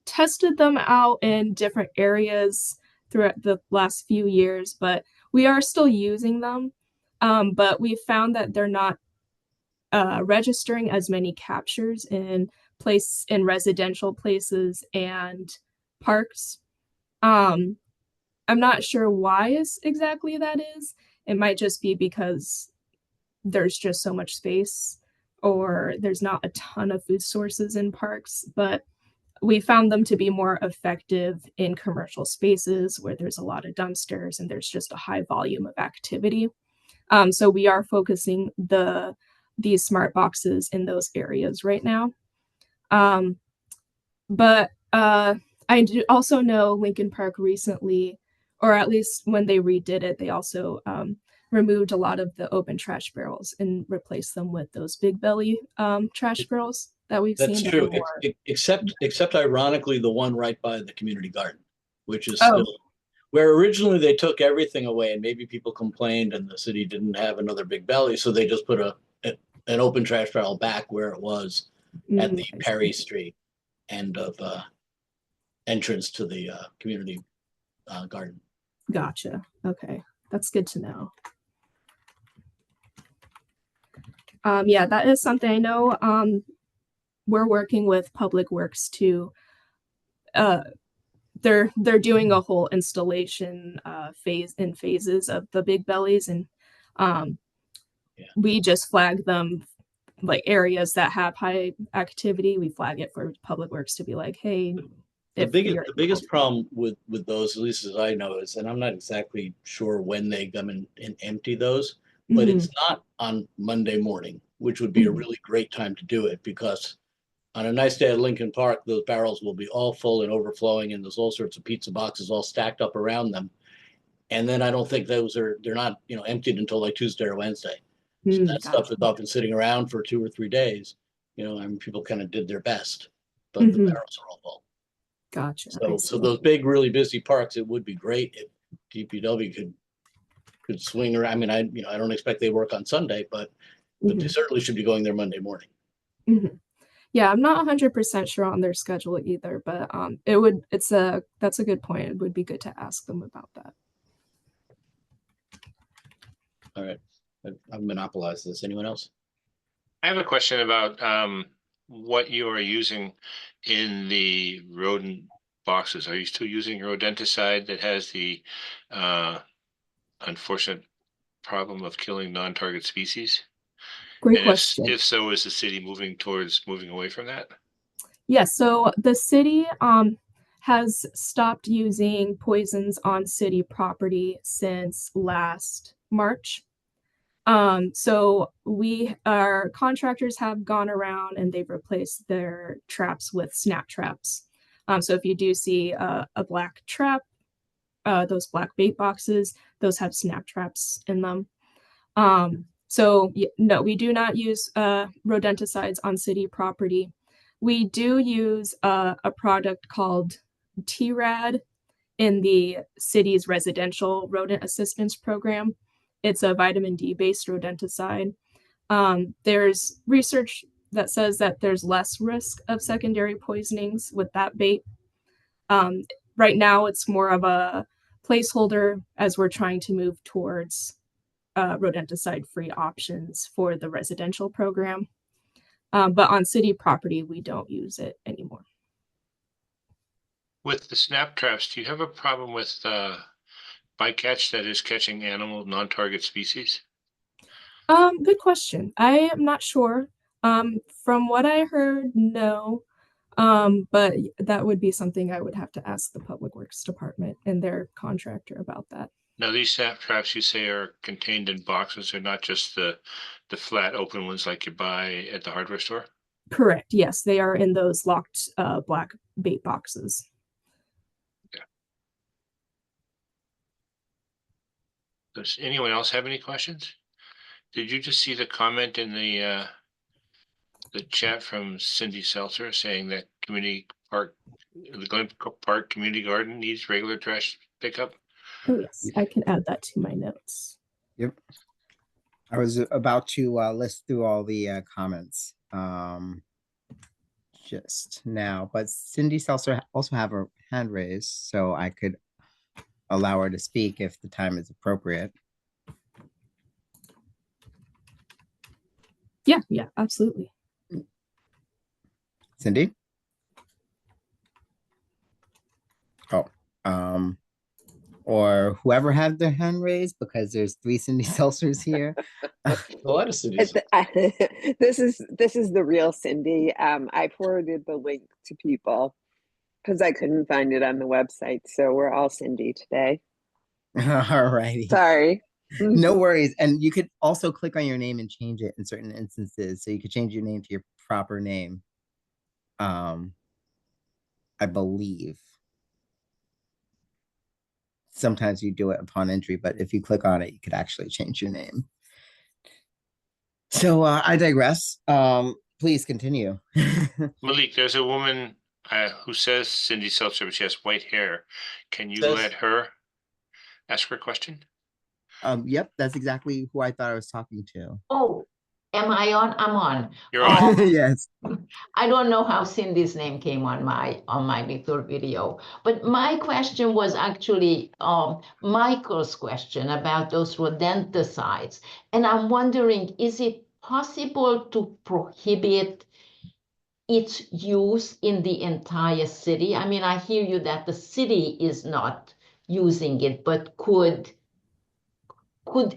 tested them out in different areas throughout the last few years, but we are still using them. But we found that they're not registering as many captures in residential places and parks. I'm not sure why exactly that is. It might just be because there's just so much space, or there's not a ton of food sources in parks, but we found them to be more effective in commercial spaces where there's a lot of dumpsters and there's just a high volume of activity. So we are focusing these smart boxes in those areas right now. But I do also know Lincoln Park recently, or at least when they redid it, they also removed a lot of the open trash barrels and replaced them with those big belly trash barrels that we've That's seen. true, except ironically, the one right by the community garden, which is Oh. still where originally they took everything away, and maybe people complained and the city didn't have another big belly, so they just put an open trash barrel back where it was at the Perry Street end of entrance to the community garden. Gotcha. Okay, that's good to know. Yeah, that is something I know. We're working with Public Works to they're doing a whole installation phases of the big bellies, and we just flag them, like areas that have high activity. We flag it for Public Works to be like, hey, The biggest problem with those, at least as I know, is, and I'm not exactly sure when they come and empty those, but it's not on Monday morning, which would be a really great time to do it, because on a nice day at Lincoln Park, those barrels will be all full and overflowing, and there's all sorts of pizza boxes all stacked up around them. And then I don't think they're not, emptied until like Tuesday or Wednesday. So that stuff has been sitting around for 2 or 3 days. People kind of did their best, but the barrels are all full. Gotcha. So those big, really busy parks, it would be great if DPW could swing around. I mean, I don't expect they work on Sunday, but they certainly should be going there Monday morning. Yeah, I'm not 100% sure on their schedule either, but that's a good point. It would be good to ask them about that. All right, I've monopolized this. Anyone else? I have a question about what you are using in the rodent boxes. Are you still using rodenticide that has the unfortunate problem of killing non-target species? Great And question. if so, is the city moving away from that? Yes, so the city has stopped using poisons on city property since last March. So our contractors have gone around and they've replaced their traps with snap traps. So if you do see a black trap, those black bait boxes, those have snap traps in them. So no, we do not use rodenticides on city property. We do use a product called TRAD in the city's residential rodent assistance program. It's a vitamin D based rodenticide. There's research that says that there's less risk of secondary poisonings with that bait. Right now, it's more of a placeholder as we're trying to move towards rodenticide-free options for the residential program. But on city property, we don't use it anymore. With the snap traps, do you have a problem with bycatch that is catching animal non-target species? Good question. I am not sure. From what I heard, no. But that would be something I would have to ask the Public Works Department and their contractor about that. Now, these sap traps you say are contained in boxes, they're not just the flat open ones like you buy at the hardware store? Correct. Yes, they are in those locked black bait boxes. Does anyone else have any questions? Did you just see the comment in the chat from Cindy Seltzer saying that community park, the Glen Park Community Garden needs regular trash pickup? Oh yes, I can add that to my notes. Yep. I was about to list through all the comments just now, but Cindy Seltzer also have her hand raised, so I could allow her to speak if the time is appropriate. Yeah, absolutely. Cindy? Oh, or whoever had their hand raised, because there's 3 Cindy Seltzers here. A lot of cities. This is the real Cindy. I forwarded the link to people because I couldn't find it on the website. So we're all Cindy today. All righty. Sorry. No worries. And you could also click on your name and change it in certain instances. So you could change your name to your proper name. I believe. Sometimes you do it upon entry, but if you click on it, you could actually change your name. So I digress. Please continue. Malik, there's a woman who says Cindy Seltzer, but she has white hair. Can you let her ask her a question? Yep, that's exactly who I thought I was talking to. Oh, am I on? I'm on. You're on. Yes. I don't know how Cindy's name came on my little video, but my question was actually Michael's question about those rodenticides, and I'm wondering, is it possible to prohibit its use in the entire city? I mean, I hear you that the city is not using it, but could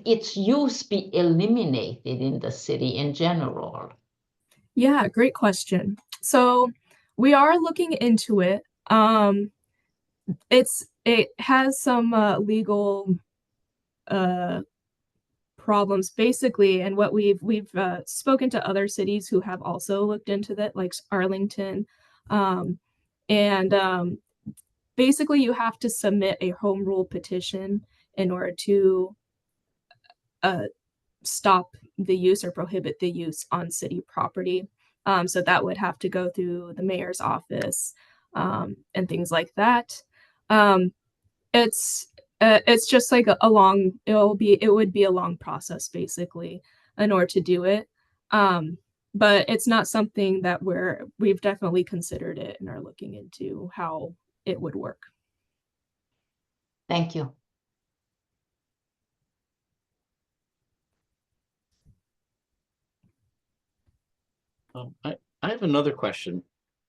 its use be eliminated in the city in general? Yeah, great question. So we are looking into it. It has some legal problems basically, and what we've spoken to other cities who have also looked into that, like Arlington, and basically you have to submit a home rule petition in order to stop the use or prohibit the use on city property. So that would have to go through the mayor's office and things like that. It's just like it would be a long process basically in order to do it. But it's not something that we've definitely considered it and are looking into how it would work. Thank you. I have another question.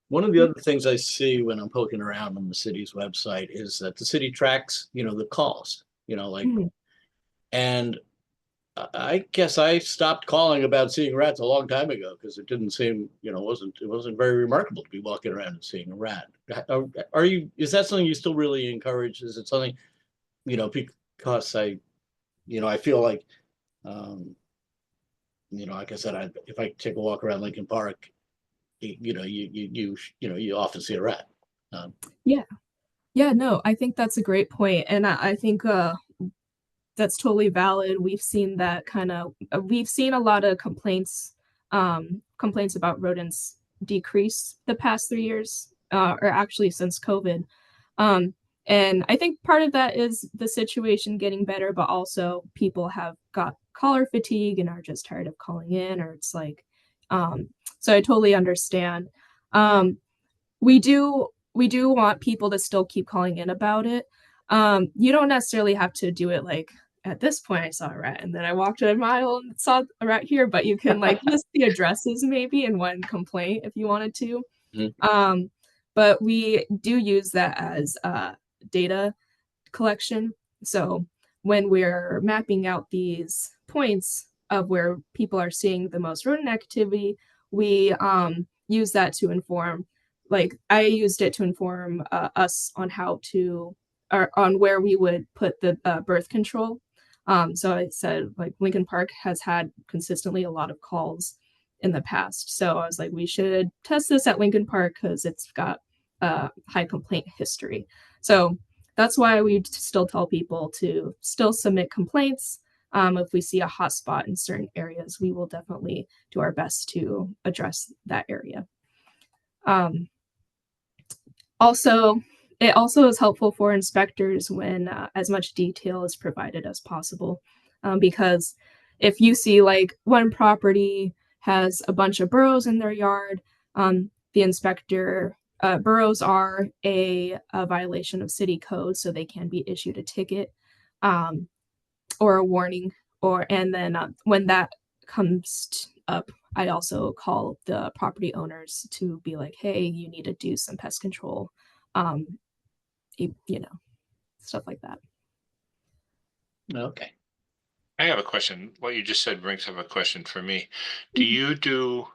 One of the other things I see when I'm poking around on the city's website is that the city tracks, the calls, and I guess I stopped calling about seeing rats a long time ago because it didn't seem, it wasn't very remarkable to be walking around and seeing a rat. Is that something you still really encourage? Is it something, because I feel like, like I said, if I take a walk around Lincoln Park, you often see a rat. No, I think that's a great point, and I think that's totally valid. We've seen that we've seen a lot of complaints about rodents decrease the past 3 years, or actually since COVID. And I think part of that is the situation getting better, but also people have got caller fatigue and are just tired of calling in, or it's like, so I totally understand. We do want people to still keep calling in about it. You don't necessarily have to do it like, at this point I saw a rat and then I walked a mile and saw a rat here, but you can like list the addresses maybe in one complaint if you wanted to. Mm-hmm. But we do use that as data collection. So when we're mapping out these points of where people are seeing the most rodent activity, we use that to inform like I used it to inform us on how to, or on where we would put the birth control. So I said like Lincoln Park has had consistently a lot of calls in the past. So I was like, we should test this at Lincoln Park because it's got high complaint history. So that's why we still tell people to still submit complaints. If we see a hot spot in certain areas, we will definitely do our best to address that area. Also, it also is helpful for inspectors when as much detail is provided as possible, because if you see like one property has a bunch of burrows in their yard, the inspector, burrows are a violation of city code, so they can be issued a ticket or a warning. And then when that comes up, I also call the property owners to be like, hey, you need to do some pest control, you know, stuff like that. Okay. I have a question. What you just said brings up a question for me. Do you do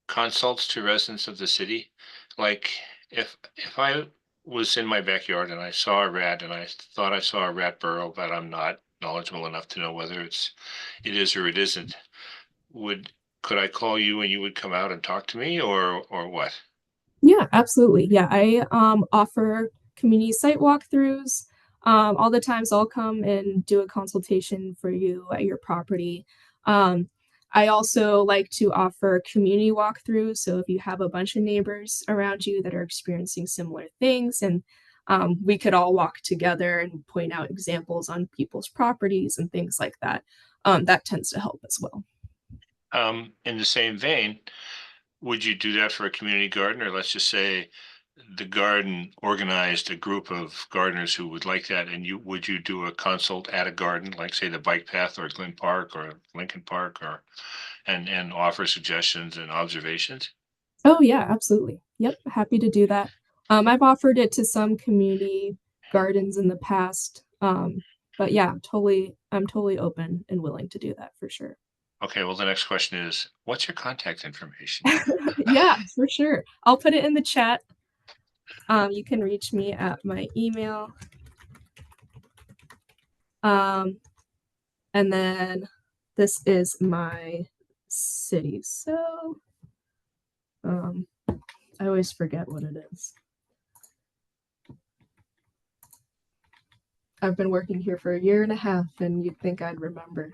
consults to residents of the city? Like if I was in my backyard and I saw a rat and I thought I saw a rat burrow, but I'm not knowledgeable enough to know whether it is or it isn't, could I call you and you would come out and talk to me, or what? Yeah, absolutely. Yeah, I offer community site walkthroughs. All the times I'll come and do a consultation for you at your property. I also like to offer community walkthroughs. So if you have a bunch of neighbors around you that are experiencing similar things, and we could all walk together and point out examples on people's properties and things like that. That tends to help as well. In the same vein, would you do that for a community garden, or let's just say the garden organized a group of gardeners who would like that, and would you do a consult at a garden, like say the bike path or Glen Park or Lincoln Park, or and offer suggestions and observations? Oh yeah, absolutely. Yep, happy to do that. I've offered it to some community gardens in the past. But yeah, I'm totally open and willing to do that for sure. Okay, well, the next question is, what's your contact information? Yeah, for sure. I'll put it in the chat. You can reach me at my email. And then this is my city. So I always forget what it is. I've been working here for 1.5 years, and you'd think I'd remember.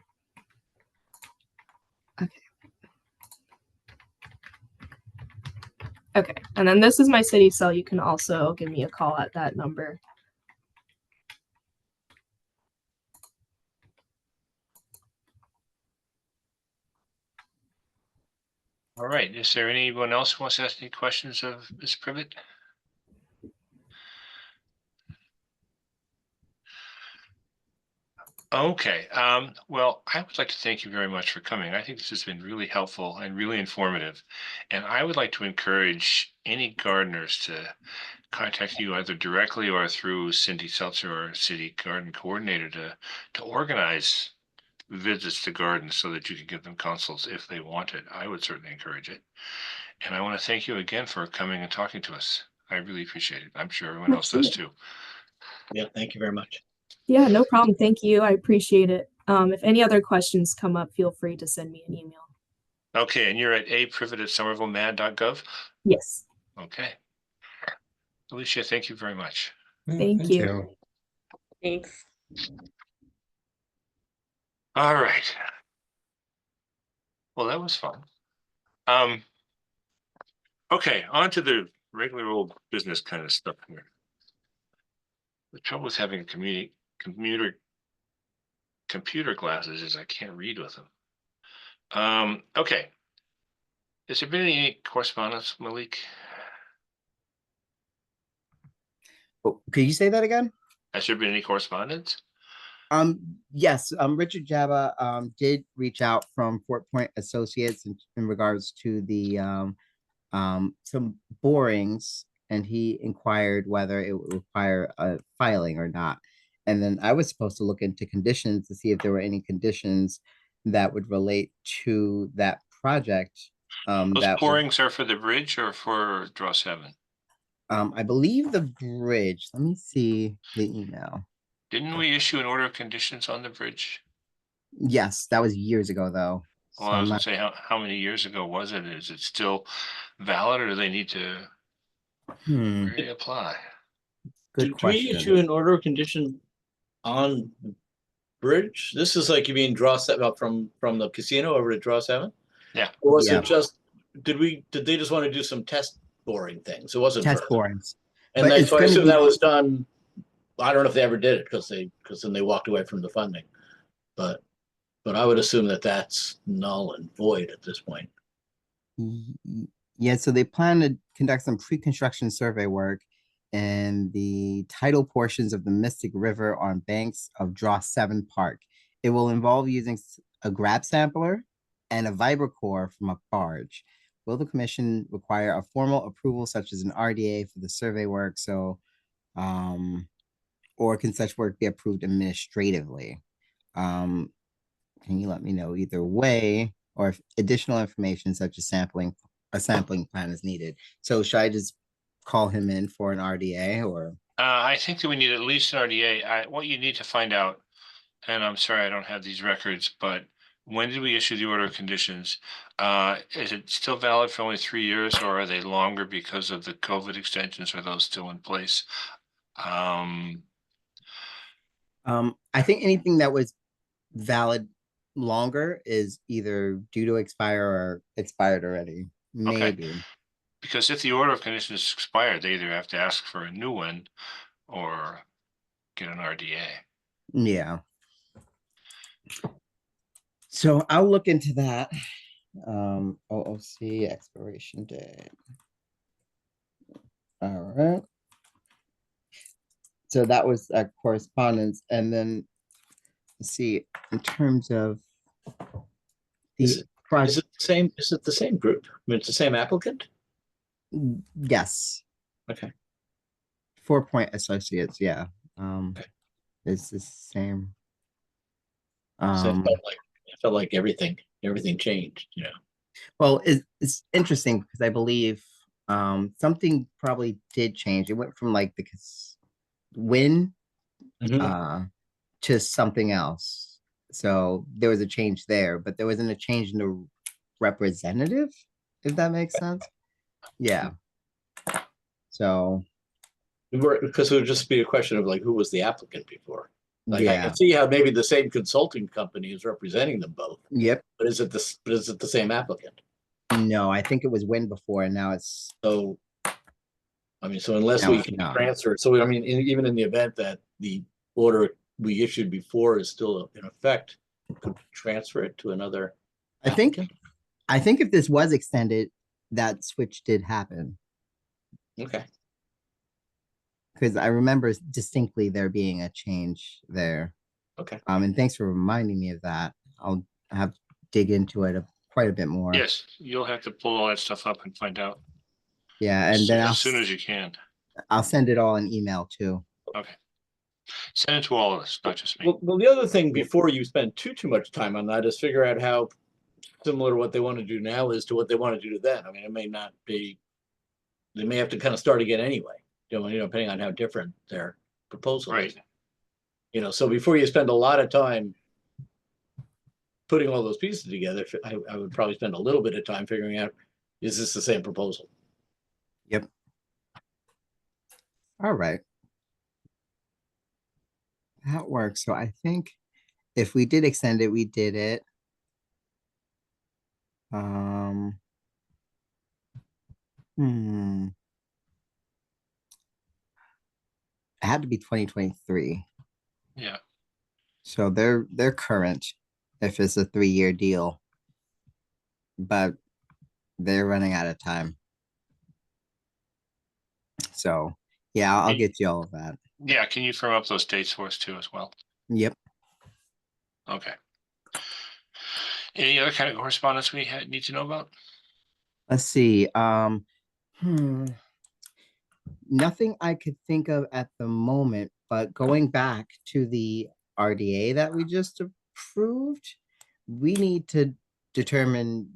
Okay, and then this is my city cell. You can also give me a call at that number. All right, is there anyone else who wants to ask any questions of Ms. Privet? Okay, well, I would like to thank you very much for coming. I think this has been really helpful and really informative. And I would like to encourage any gardeners to contact you either directly or through Cindy Seltzer, or city garden coordinator, to organize visits to gardens so that you can give them consults if they want it. I would certainly encourage it. And I want to thank you again for coming and talking to us. I really appreciate it. I'm sure everyone else does too. Yeah, thank you very much. Yeah, no problem. Thank you. I appreciate it. If any other questions come up, feel free to send me an email. Okay, and you're at aprivet@somervillemad.gov? Yes. Okay. Alicia, thank you very much. Thank you. Thanks. All right. Well, that was fun. Okay, on to the regular old business kind of stuff here. The trouble with having computer glasses is I can't read with them. Okay. Has there been any correspondence, Malik? Oh, could you say that again? Has there been any correspondence? Yes, Richard Jabba did reach out from Fort Point Associates in regards to the some borings, and he inquired whether it would require a filing or not. And then I was supposed to look into conditions to see if there were any conditions that would relate to that project Those that was, borings are for the bridge or for draw 7? I believe the bridge, let me see the email. Didn't we issue an order of conditions on the bridge? Yes, that was years ago, though. So Well, I was I'm gonna not- say, how many years ago was it? Is it still valid or do they need to Hmm, reapply? good Do we issue question. an order of condition on the bridge? This is like you mean draw 7 up from the casino over to draw 7? Yeah. Or was Yeah. it just, did they just want to do some test boring things? It wasn't Test further. borings. And But then, it's so I gonna assume be- that was done, I don't know if they ever did it because then they walked away from the funding. But I would assume that that's null and void at this point. Yeah, so they plan to conduct some pre-construction survey work in the tidal portions of the Mystic River on banks of Draw 7 Park. It will involve using a grab sampler and a vibrocore from a barge. Will the commission require a formal approval such as an RDA for the survey work? So, or can such work be approved administratively? Can you let me know either way, or if additional information such as a sampling plan is needed? So should I just call him in for an RDA or? I think that we need at least an RDA. What you need to find out, and I'm sorry, I don't have these records, but when did we issue the order of conditions? Is it still valid for only 3 years or are they longer because of the COVID extensions? Are those still in place? I think anything that was valid longer is either due to expire or expired already. Maybe. Because if the order of conditions is expired, they either have to ask for a new one or get an RDA. Yeah. So I'll look into that. OOC expiration date. All right. So that was a correspondence, and then let's see, in terms of Is the it project, the same group? I mean, it's the same applicant? yes, Okay. 4 Point Associates, yeah. Okay. It's the same. So it felt like everything changed, you know. Well, it's interesting because I believe something probably did change. It went from like the win to something else. So there was a change there, but there wasn't a change in the representative, if that makes sense. Yeah. So Because it would just be a question of like, who was the applicant before? Like, I yeah. can see how maybe the same consulting company is representing them both, Yep. but is it the same applicant? No, I think it was win before, and now it's So, I mean, so unless No, we it's can not. transfer it, so I mean, even in the event that the order we issued before is still in effect, could we transfer it to another? I think applicant? if this was extended, that switch did happen. Okay. Because I remember distinctly there being a change there. Okay. And thanks for reminding me of that. I'll have to dig into it quite a bit more. Yes, you'll have to pull all that stuff up and find out. Yeah, and then as soon as you can. I'll send it all in email too. Okay. Send it to all of us, not just me. Well, the other thing before you spend too much time on that is figure out how similar what they want to do now is to what they want to do to then. I mean, it may not be, they may have to kind of start again anyway, depending on how different their proposal is. Right. So before you spend a lot of time putting all those pieces together, I would probably spend a little bit of time figuring out, is this the same proposal? Yep. All right. That works. So I think if we did extend it, we did it. It had to be 2023. Yeah. So they're current if it's a 3-year deal. But they're running out of time. So yeah, I'll get you all of that. Yeah, can you firm up those dates for us too as well? Yep. Okay. Any other kind of correspondence we need to know about? Let's see. Nothing I could think of at the moment, but going back to the RDA that we just approved, we need to determine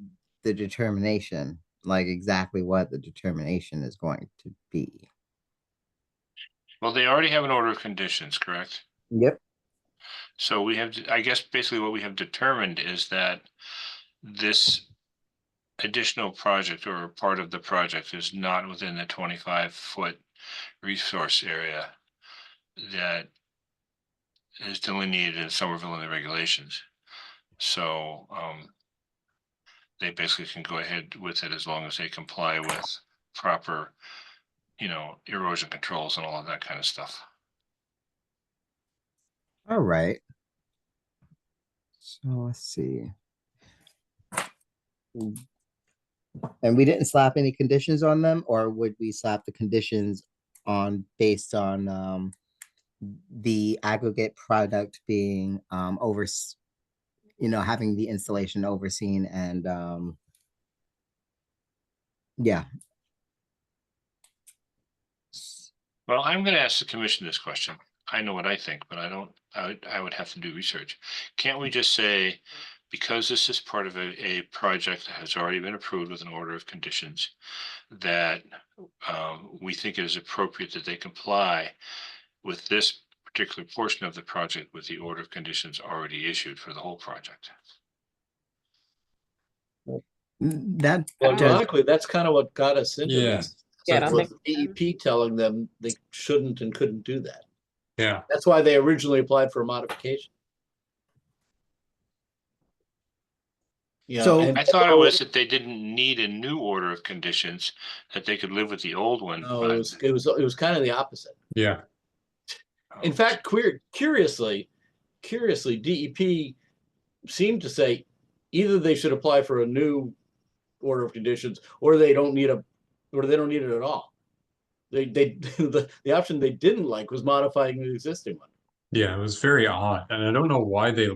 the determination, like exactly what the determination is going to be. Well, they already have an order of conditions, correct? Yep. So we have, I guess basically what we have determined is that this additional project or part of the project is not within the 25-foot resource area that is delineated in Somerville in the regulations. So they basically can go ahead with it as long as they comply with proper, erosion controls and all of that kind of stuff. All right. So let's see. And we didn't slap any conditions on them, or would we slap the conditions on based on the aggregate product being having the installation overseen and yeah. Well, I'm going to ask the commission this question. I know what I think, but I would have to do research. Can't we just say, because this is part of a project that has already been approved with an order of conditions, that we think it is appropriate that they comply with this particular portion of the project with the order of conditions already issued for the whole project? That Well, does, ironically, that's kind of what got us into Yeah. this. Yeah, I So don't with DEP telling them they shouldn't and couldn't do that. Yeah. That's why they originally applied for a modification. So- I thought it was that they didn't need a new order of conditions, that they could live with the old one. No, it was kind of the opposite. Yeah. In fact, curiously, DEP seemed to say either they should apply for a new order of conditions, or they don't need it at all. The option they didn't like was modifying the existing one. Yeah, it was very odd. And I don't know why they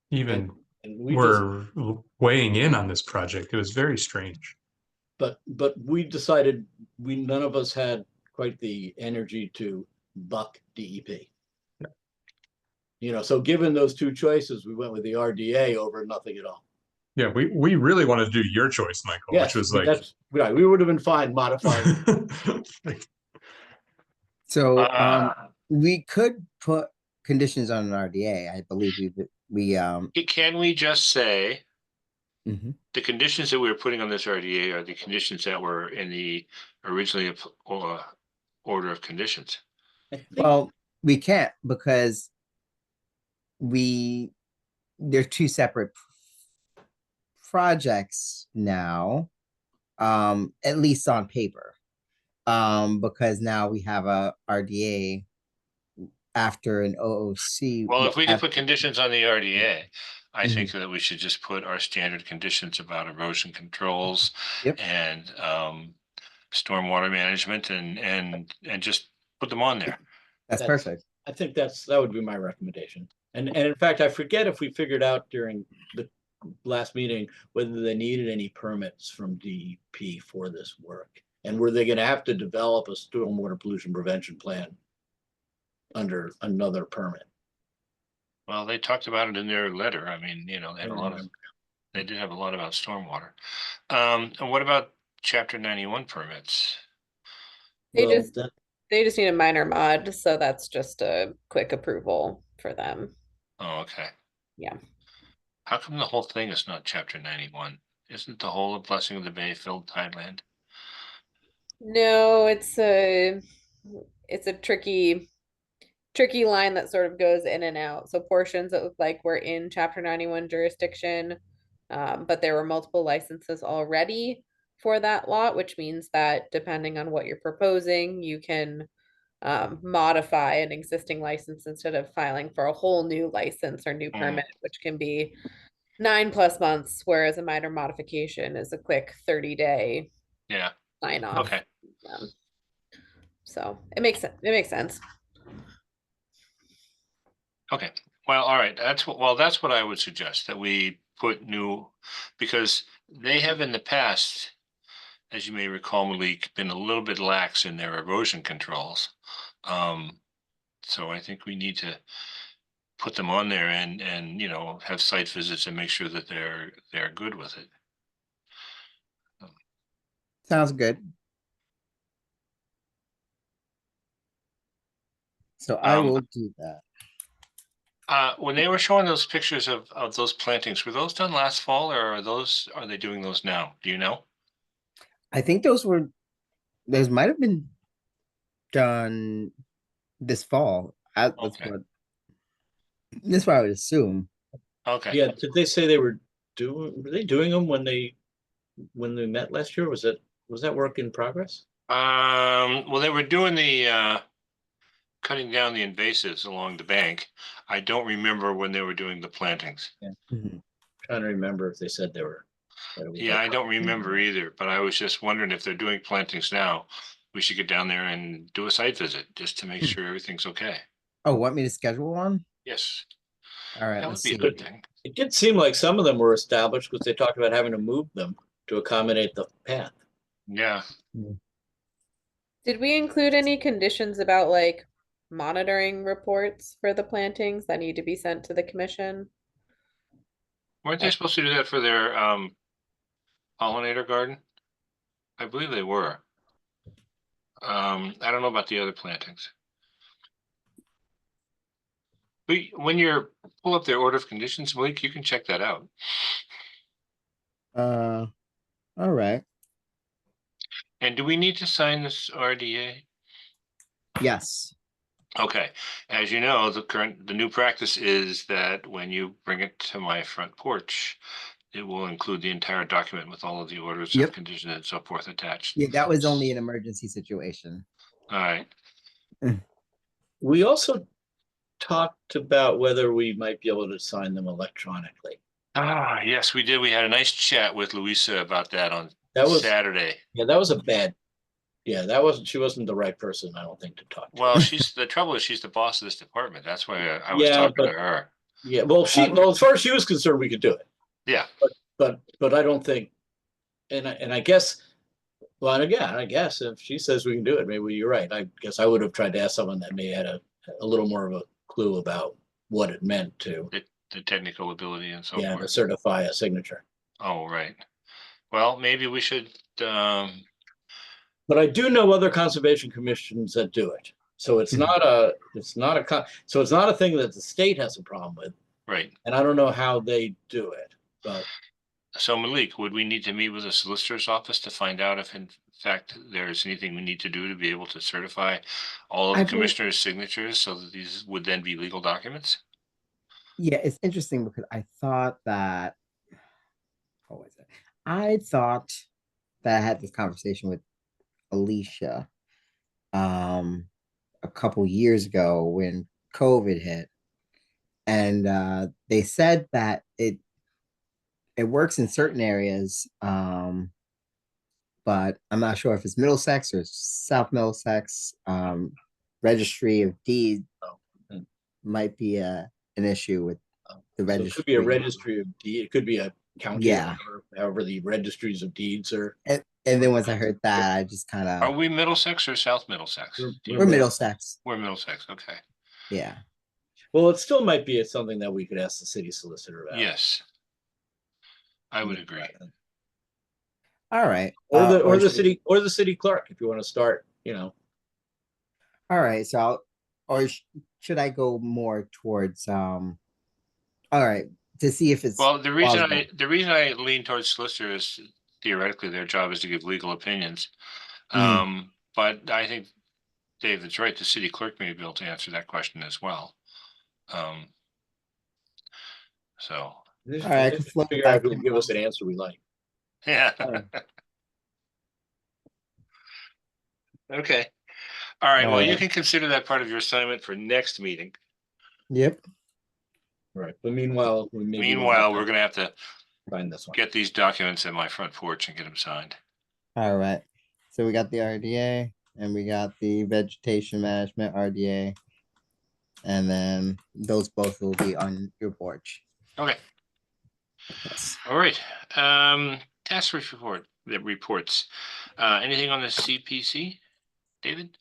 even And we were weighing in on this project. It was very strange. but we decided none of us had quite the energy to buck DEP. Yeah. So given those two choices, we went with the RDA over nothing at all. Yeah, we really wanted to do your choice, Michael, Yes, which was like that's right. We would have been fine modifying. so we could put conditions on an RDA. I believe Can we just say mhm. the conditions that we were putting on this RDA are the conditions that were in the originally order of conditions? Well, we can't because they're two separate projects now, at least on paper, because now we have a RDA after an OOC. Well, if we could put conditions on the RDA, I think that we should just put our standard conditions about erosion controls and stormwater management and just put them on there. That's perfect. I think that would be my recommendation. And in fact, I forget if we figured out during the last meeting whether they needed any permits from DEP for this work, and were they going to have to develop a stormwater pollution prevention plan under another permit? Well, they talked about it in their letter. I mean, they had they did have a lot about stormwater. And what about Chapter 91 permits? They just need a minor mod, so that's just a quick approval for them. Oh, okay. Yeah. How come the whole thing is not Chapter 91? Isn't the whole of Blessing of the Bay filled tideland? No, it's a tricky line that sort of goes in and out. So portions that look like we're in Chapter 91 jurisdiction, but there were multiple licenses already for that lot, which means that depending on what you're proposing, you can modify an existing license instead of filing for a whole new license or new permit, which can be 9+ months, whereas a minor modification is a quick 30-day sign off. Okay. So it makes sense. Okay. Well, all right. That's what I would suggest, that we put new, because they have in the past, as you may recall, Malik, been a little bit lax in their erosion controls. So I think we need to put them on there and have site visits and make sure that they're good with it. Sounds good. So I will do that. When they were showing those pictures of those plantings, were those done last fall or are they doing those now? Do you know? I think those might have been done this fall. Okay. That's what I would assume. Okay. Yeah, did they say were they doing them when they met last year? Was that work in progress? Well, they were doing the cutting down the invasives along the bank. I don't remember when they were doing the plantings. Mhm. Trying to remember if they said they were. Yeah, I don't remember either, but I was just wondering if they're doing plantings now. We should get down there and do a site visit just to make sure everything's okay. Oh, want me to schedule one? Yes, All right, that would let's be a see. good thing. It did seem like some of them were established because they talked about having to move them to accommodate the path. Yeah. Did we include any conditions about like monitoring reports for the plantings that need to be sent to the commission? Weren't they supposed to do that for their pollinator garden? I believe they were. I don't know about the other plantings. But when you're pull up their order of conditions, Malik, you can check that out. All right. And do we need to sign this RDA? Yes. Okay, as you know, the new practice is that when you bring it to my front porch, it will include the entire document with all of the orders Yep. of condition and so forth attached. Yeah, that was only an emergency situation. All right. We also talked about whether we might be able to sign them electronically. Ah, yes, we did. We had a nice chat with Louisa about that on Saturday. Yeah, that was a bad. Yeah, she wasn't the right person, I don't think, to talk to. Well, the trouble is she's the boss of this department. That's why I was talking to her. Yeah, well, as far as she was concerned, we could do it. Yeah. But I don't think, and I guess, well, again, I guess if she says we can do it, maybe you're right. I guess I would have tried to ask someone that may had a little more of a clue about what it meant to. The technical ability and so Yeah, forth. to certify a signature. Oh, right. Well, maybe we should, but I do know other conservation commissions that do it. So it's not a thing that the state has a problem with. Right. And I don't know how they do it, but. So Malik, would we need to meet with the solicitor's office to find out if in fact there's anything we need to do to be able to certify all of the commissioners' signatures so that these would then be legal documents? Yeah, it's interesting because I thought that, what was it? I thought that I had this conversation with Alicia a couple years ago when COVID hit, and they said that it works in certain areas, but I'm not sure if it's Middlesex or South Middlesex. Registry of Deeds might be an issue with the registry. So it could be a registry of deed. It could be a county. Yeah. Or however the registries of deeds are. And then once I heard that, I just kind of. Are we Middlesex or South Middlesex? We're Middlesex. We're Middlesex. Okay. Yeah. Well, it still might be something that we could ask the city solicitor about. Yes. I would agree. All right. Or the city clerk, if you want to start, All right. So should I go more towards all right, to see if it's well, the reason I lean towards solicitor is theoretically their job is to give legal opinions. But I think David's right, the city clerk may be able to answer that question as well. So all right, I can figure out who can give us an answer we like. Yeah. Okay. All right. Well, you can consider that part of your assignment for next meeting. Yep. Right. But meanwhile, we're going to have to find this one. Get these documents in my front porch and get them signed. All right. So we got the RDA and we got the vegetation management RDA. And then those both will be on your porch. Okay. Yes. All right. Task reports. Anything on the CPC, David?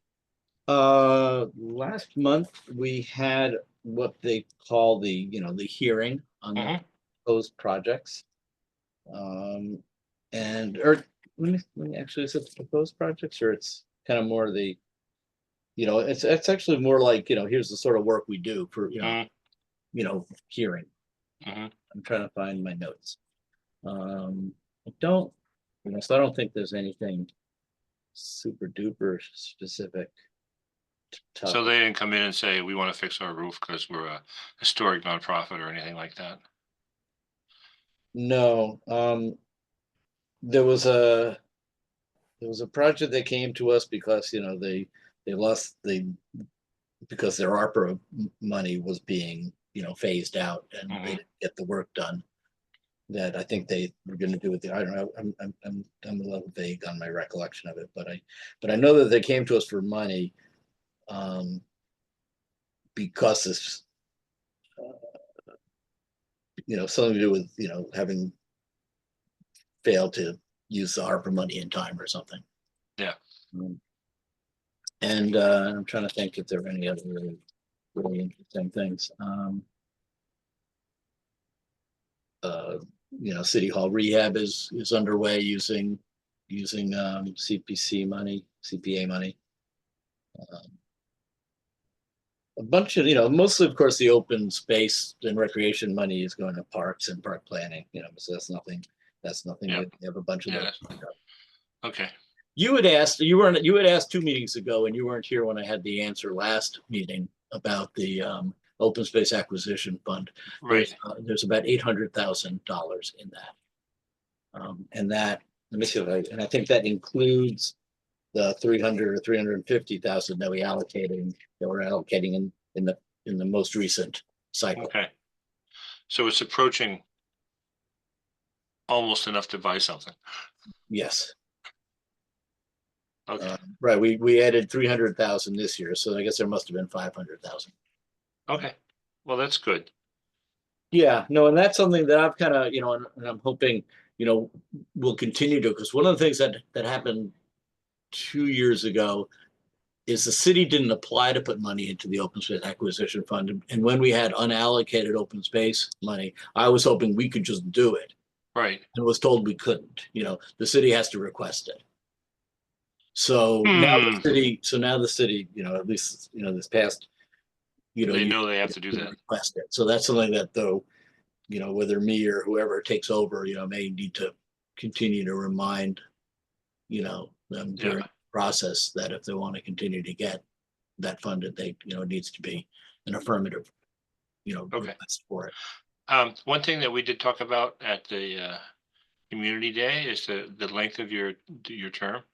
Last month we had what they call the hearing on those projects. And let me actually, is it the proposed projects or it's kind of more the, it's actually more like, here's the sort of work we do for, hearing. Mhm. I'm trying to find my notes. I don't, so I don't think there's anything super duper specific. So they didn't come in and say, we want to fix our roof because we're a historic nonprofit or anything like that? No, there was a project that came to us because, they lost because their ARPA money was being, phased out and they didn't get the work done that I think they were going to do with I don't know. I'm a little vague on my recollection of it, but I know that they came to us for money because it's something to do with having failed to use the ARPA money in time or something. Yeah. And I'm trying to think if there are any other really interesting things. City Hall rehab is underway using CPA money. A bunch of, mostly of course the open space and recreation money is going to parks and park planning, so that's nothing Yeah. They have a bunch of Yeah. those. Okay. You had asked 2 meetings ago and you weren't here when I had the answer last meeting about the open space acquisition fund. Right. There's about $800,000 in that. And that, let me see and I think that includes the 300 or 350,000 that we're allocating in the most recent cycle. Okay. So it's approaching almost enough to buy something. Yes. Okay. Right. We added 300,000 this year, so I guess there must have been 500,000. Okay. Well, that's good. Yeah. No, and that's something that I've kind of, and I'm hoping, will continue to, because one of the things that happened 2 years ago is the city didn't apply to put money into the open space acquisition fund. And when we had unallocated open space money, I was hoping we could just do it. Right. And was told we couldn't. The city has to request it. So now the city, at least, this past, they know they have to do that. Request it. So that's something that though, whether me or whoever takes over, may need to continue to remind, them during the process that if they want to continue to get that funded, they, it needs to be an affirmative, request for it. One thing that we did talk about at the community day is the length of your term.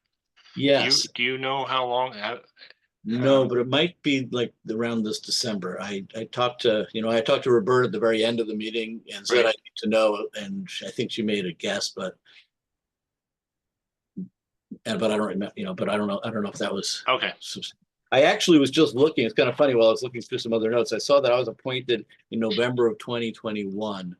Yes. Do you know how long? No, but it might be like around this December. I talked to Roberta at the very end of the meeting and said I need to know, and I think she made a guess, but I don't remember, but I don't know if that was okay. I actually was just looking. It's kind of funny while I was looking through some other notes. I saw that I was appointed in November of 2021.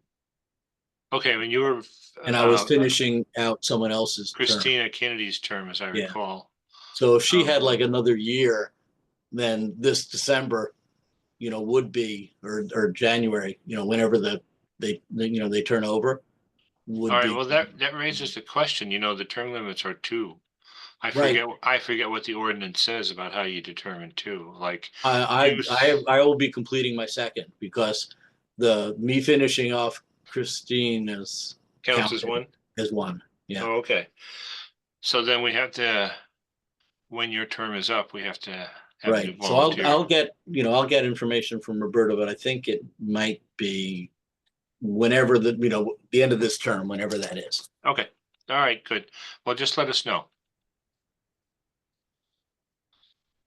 Okay, when you were and I was finishing out someone else's Christina term. Kennedy's term, as I recall. So if she had like another year, then this December, would be or January, whenever they turn over. All right. Well, that raises the question. The term limits are 2. I forget what the ordinance says about how you determine 2. Like I will be completing my second because me finishing off Christine is counts as 1. As 1. Yeah. Oh, okay. So then we have to, when your term is up, we have to have right. So I'll get information from Roberta, but I think it might be whenever the end of this term, whenever that is. Okay. All right, good. Well, just let us know.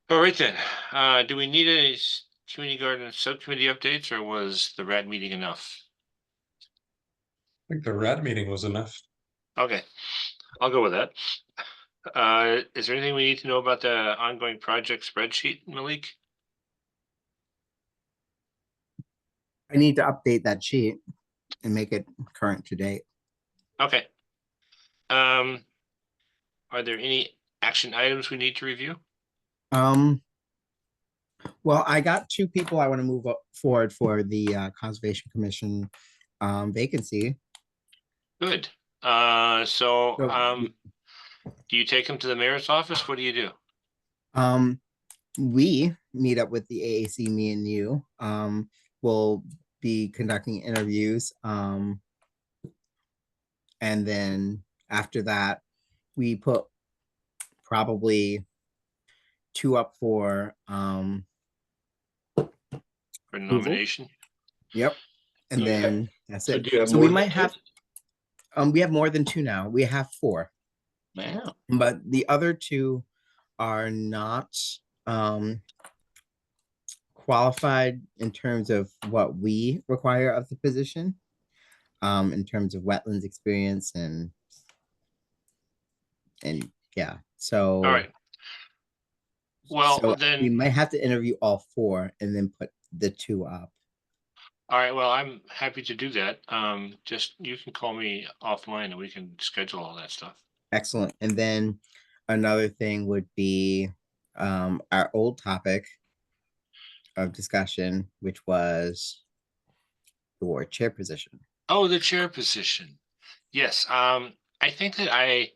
All right then. Do we need a community garden subcommittee updates, or was the RAD meeting enough? I think the RAD meeting was enough. Okay, I'll go with that. Is there anything we need to know about the ongoing project spreadsheet, Malik? I need to update that sheet and make it current to date. Okay. Are there any action items we need to review? Well, I got 2 people I want to move forward for the Conservation Commission vacancy. Good. Do you take them to the mayor's office? What do you do? We meet up with the AAC, me and you. We'll be conducting interviews. And then after that, we put probably 2 up for nomination? Yep. And Okay. then that's So it. do you have So more we than might two? have we have more than 2 now. We have 4. Wow. But the other 2 are not qualified in terms of what we require of the position, in terms of wetlands experience and yeah. So All right. Well, so we then, might have to interview all 4 and then put the 2 up. all right, well, I'm happy to do that. Just, you can call me offline and we can schedule all that stuff. Excellent. And then another thing would be our old topic of discussion, which was the board chair position. Oh, the chair position. Yes, I think that I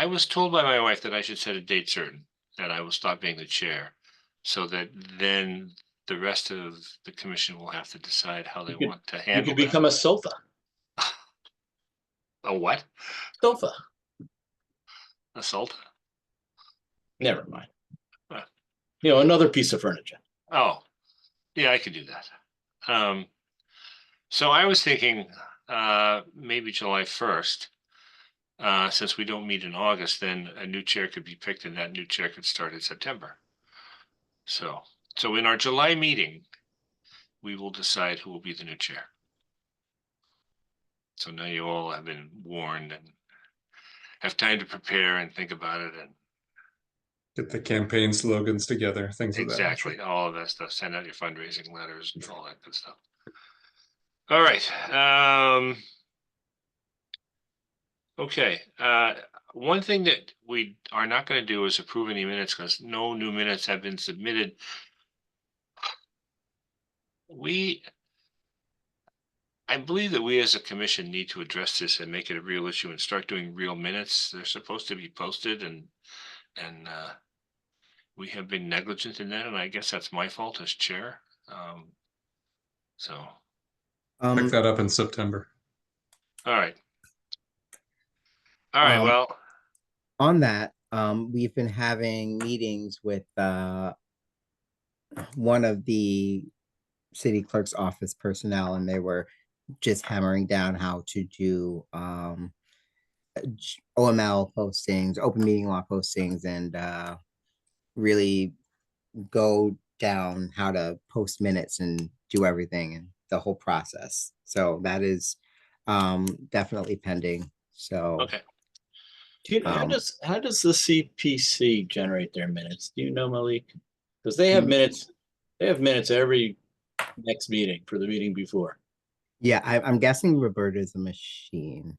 was told by my wife that I should set a date certain, that I will stop being the chair, so that then the rest of the commission will have to decide how they You could- want to You handle could that. become a sofa. A what? Sofa. A sultan? Never mind. Huh. Another piece of furniture. Oh, yeah, I could do that. So I was thinking, maybe July 1st. Since we don't meet in August, then a new chair could be picked and that new chair could start in September. So in our July meeting, we will decide who will be the new chair. So now you all have been warned and have time to prepare and think about it and Get the campaign slogans together, things of that nature. exactly all of that stuff. Send out your fundraising letters and all that good stuff. All right. Okay. One thing that we are not going to do is approve any minutes because no new minutes have been submitted. I believe that we as a commission need to address this and make it a real issue and start doing real minutes. They're supposed to be posted and we have been negligent in that, and I guess that's my fault as chair. Pick that up in September. All right. All right, well. On that, we've been having meetings with one of the city clerk's office personnel, and they were just hammering down how to do OML postings, open meeting law postings, and really go down how to post minutes and do everything and the whole process. So that is definitely pending. So Okay. How does the CPC generate their minutes? Do you know, Malik? Because they have minutes. They have minutes every next meeting for the meeting before. yeah, I'm guessing Roberta's a machine.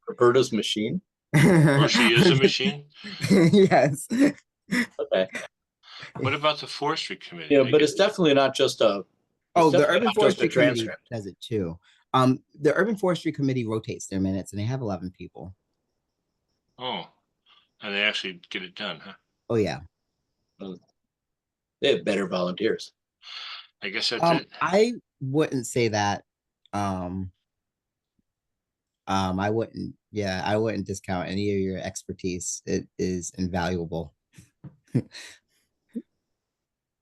Roberta's machine. Or she is a machine. Yes. Okay. What about the forestry committee? Yeah, but it's definitely not just a. Oh, the definitely Urban not just a Forestry Committee transcript. does it too. The Urban Forestry Committee rotates their minutes, and they have 11 people. Oh, and they actually get it done, huh? Oh yeah. They have better volunteers. I guess that's it. I wouldn't say that. I wouldn't. Yeah, I wouldn't discount any of your expertise. It is invaluable.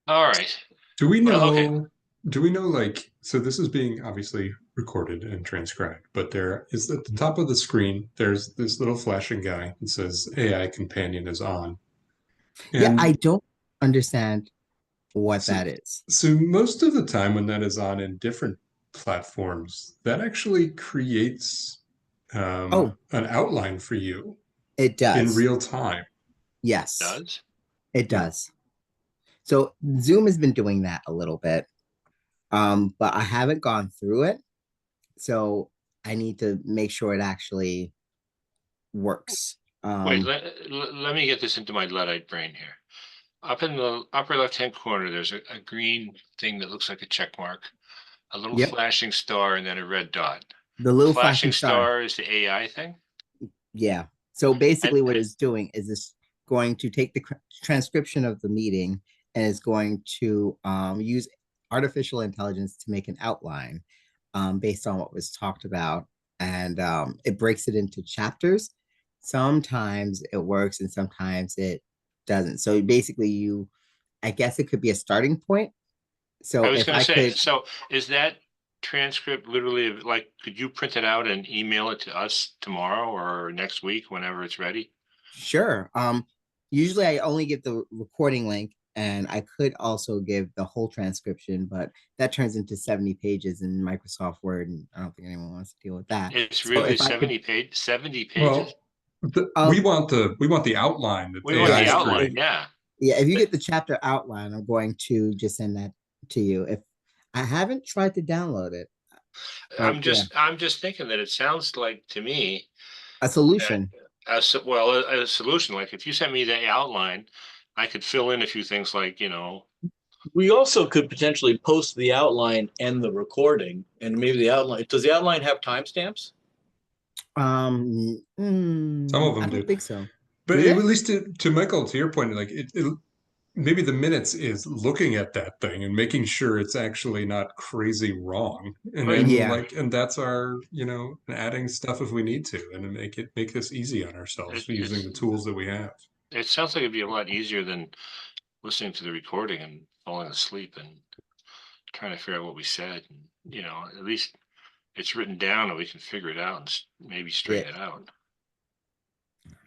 All right. Do we know? Well, okay. Do we know, like, so this is being obviously recorded and transcribed, but there is at the top of the screen, there's this little flashing guy that says AI companion is on. Yeah, And I don't understand what so- that is. So most of the time when that is on in different platforms, that actually creates an outline for you It does. in real time. Yes. Does? It does. So Zoom has been doing that a little bit. But I haven't gone through it. So I need to make sure it actually works. Wait, let me get this into my Luddite brain here. Up in the upper left-hand corner, there's a green thing that looks like a check mark, a little flashing star, and then a red dot. The little Flashing star is the AI thing? Yeah. So basically what it's doing is it's going to take the transcription of the meeting and is going to use artificial intelligence to make an outline based on what was talked about. And it breaks it into chapters. Sometimes it works and sometimes it doesn't. So basically I guess it could be a starting point. So I was if gonna I say, could, so is that transcript literally like, could you print it out and email it to us tomorrow or next week, whenever it's ready? sure. Usually I only give the recording link and I could also give the whole transcription, but that turns into 70 pages in Microsoft Word, and I don't think anyone wants to deal with that. It's So really if I could, 70 pages? Well, we want the outline that We want the AI is outline, creating. yeah. yeah, if you get the chapter outline, I'm going to just send that to you. If I haven't tried to download it, I'm just thinking that it sounds like to me, a solution. a solution, like if you sent me the outline, I could fill in a few things like, We also could potentially post the outline and the recording, and maybe the outline, does the outline have timestamps? Some of them I do. don't think so. But Do they? at least to Michael, to your point, like maybe the minutes is looking at that thing and making sure it's actually not crazy wrong. And Right. then Yeah. and that's our, adding stuff if we need to, and to make this easy on ourselves using the tools that we have. it sounds like it'd be a lot easier than listening to the recording and falling asleep and trying to figure out what we said. And, at least it's written down and we can figure it out and maybe straighten it out.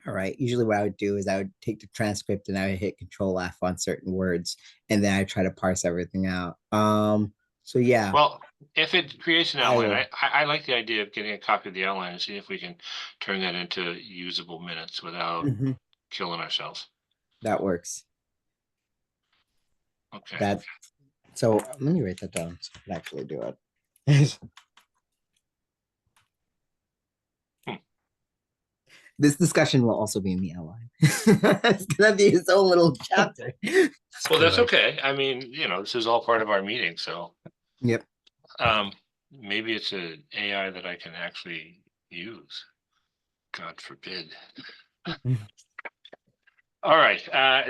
All right. Usually what I would do is I would take the transcript and I would hit Control F on certain words, and then I try to parse everything out. So yeah. Well, if it creates an I outline, will. I like the idea of getting a copy of the outline and see if we can turn that into usable minutes without Mhm, killing ourselves. that works. Okay. So let me write that down so I can actually do it. This discussion will also be in the outline. It's gonna be its own little chapter. Well, that's okay. I mean, this is all part of our meeting, so Yep. maybe it's an AI that I can actually use. God forbid. All right.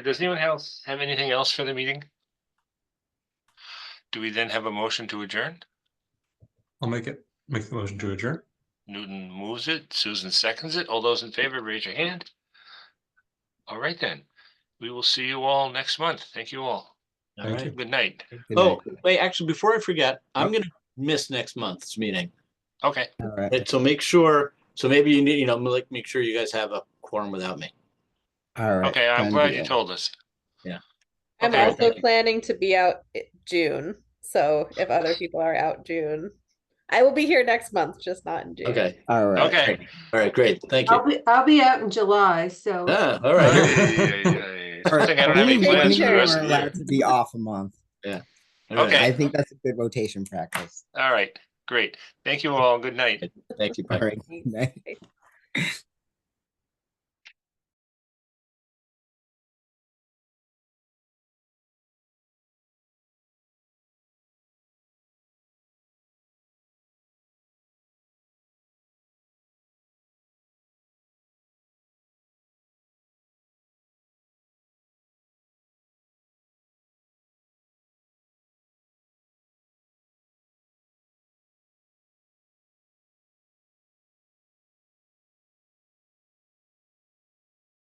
Does anyone else have anything else for the meeting? Do we then have a motion to adjourn? I'll make the motion to adjourn. Newton moves it. Susan seconds it. All those in favor, raise your hand. All right, then. We will see you all next month. Thank you all. All Thank right. you. Good night. Good Oh, night. wait, actually, before I forget, I'm Yep. gonna miss next month's meeting. Okay. All right. Right, so make sure, so maybe you need, make sure you guys have a quorum without me. All right. Okay. I'm done glad deal. you told us. Yeah. I'm Okay. also planning to be out June. So if other people are out June, I will be here next month, just not in June. Okay, All right. Okay. all right, great, thank you. I'll be out in July, so. Ah, all right. It's a good thing I don't have any Only plans for the we're rest of the year. allowed to be off a month. All right. Okay. I think that's a good rotation practice. All right. Great. Thank you all. Good night. Thank you. All Bye. right. Good night.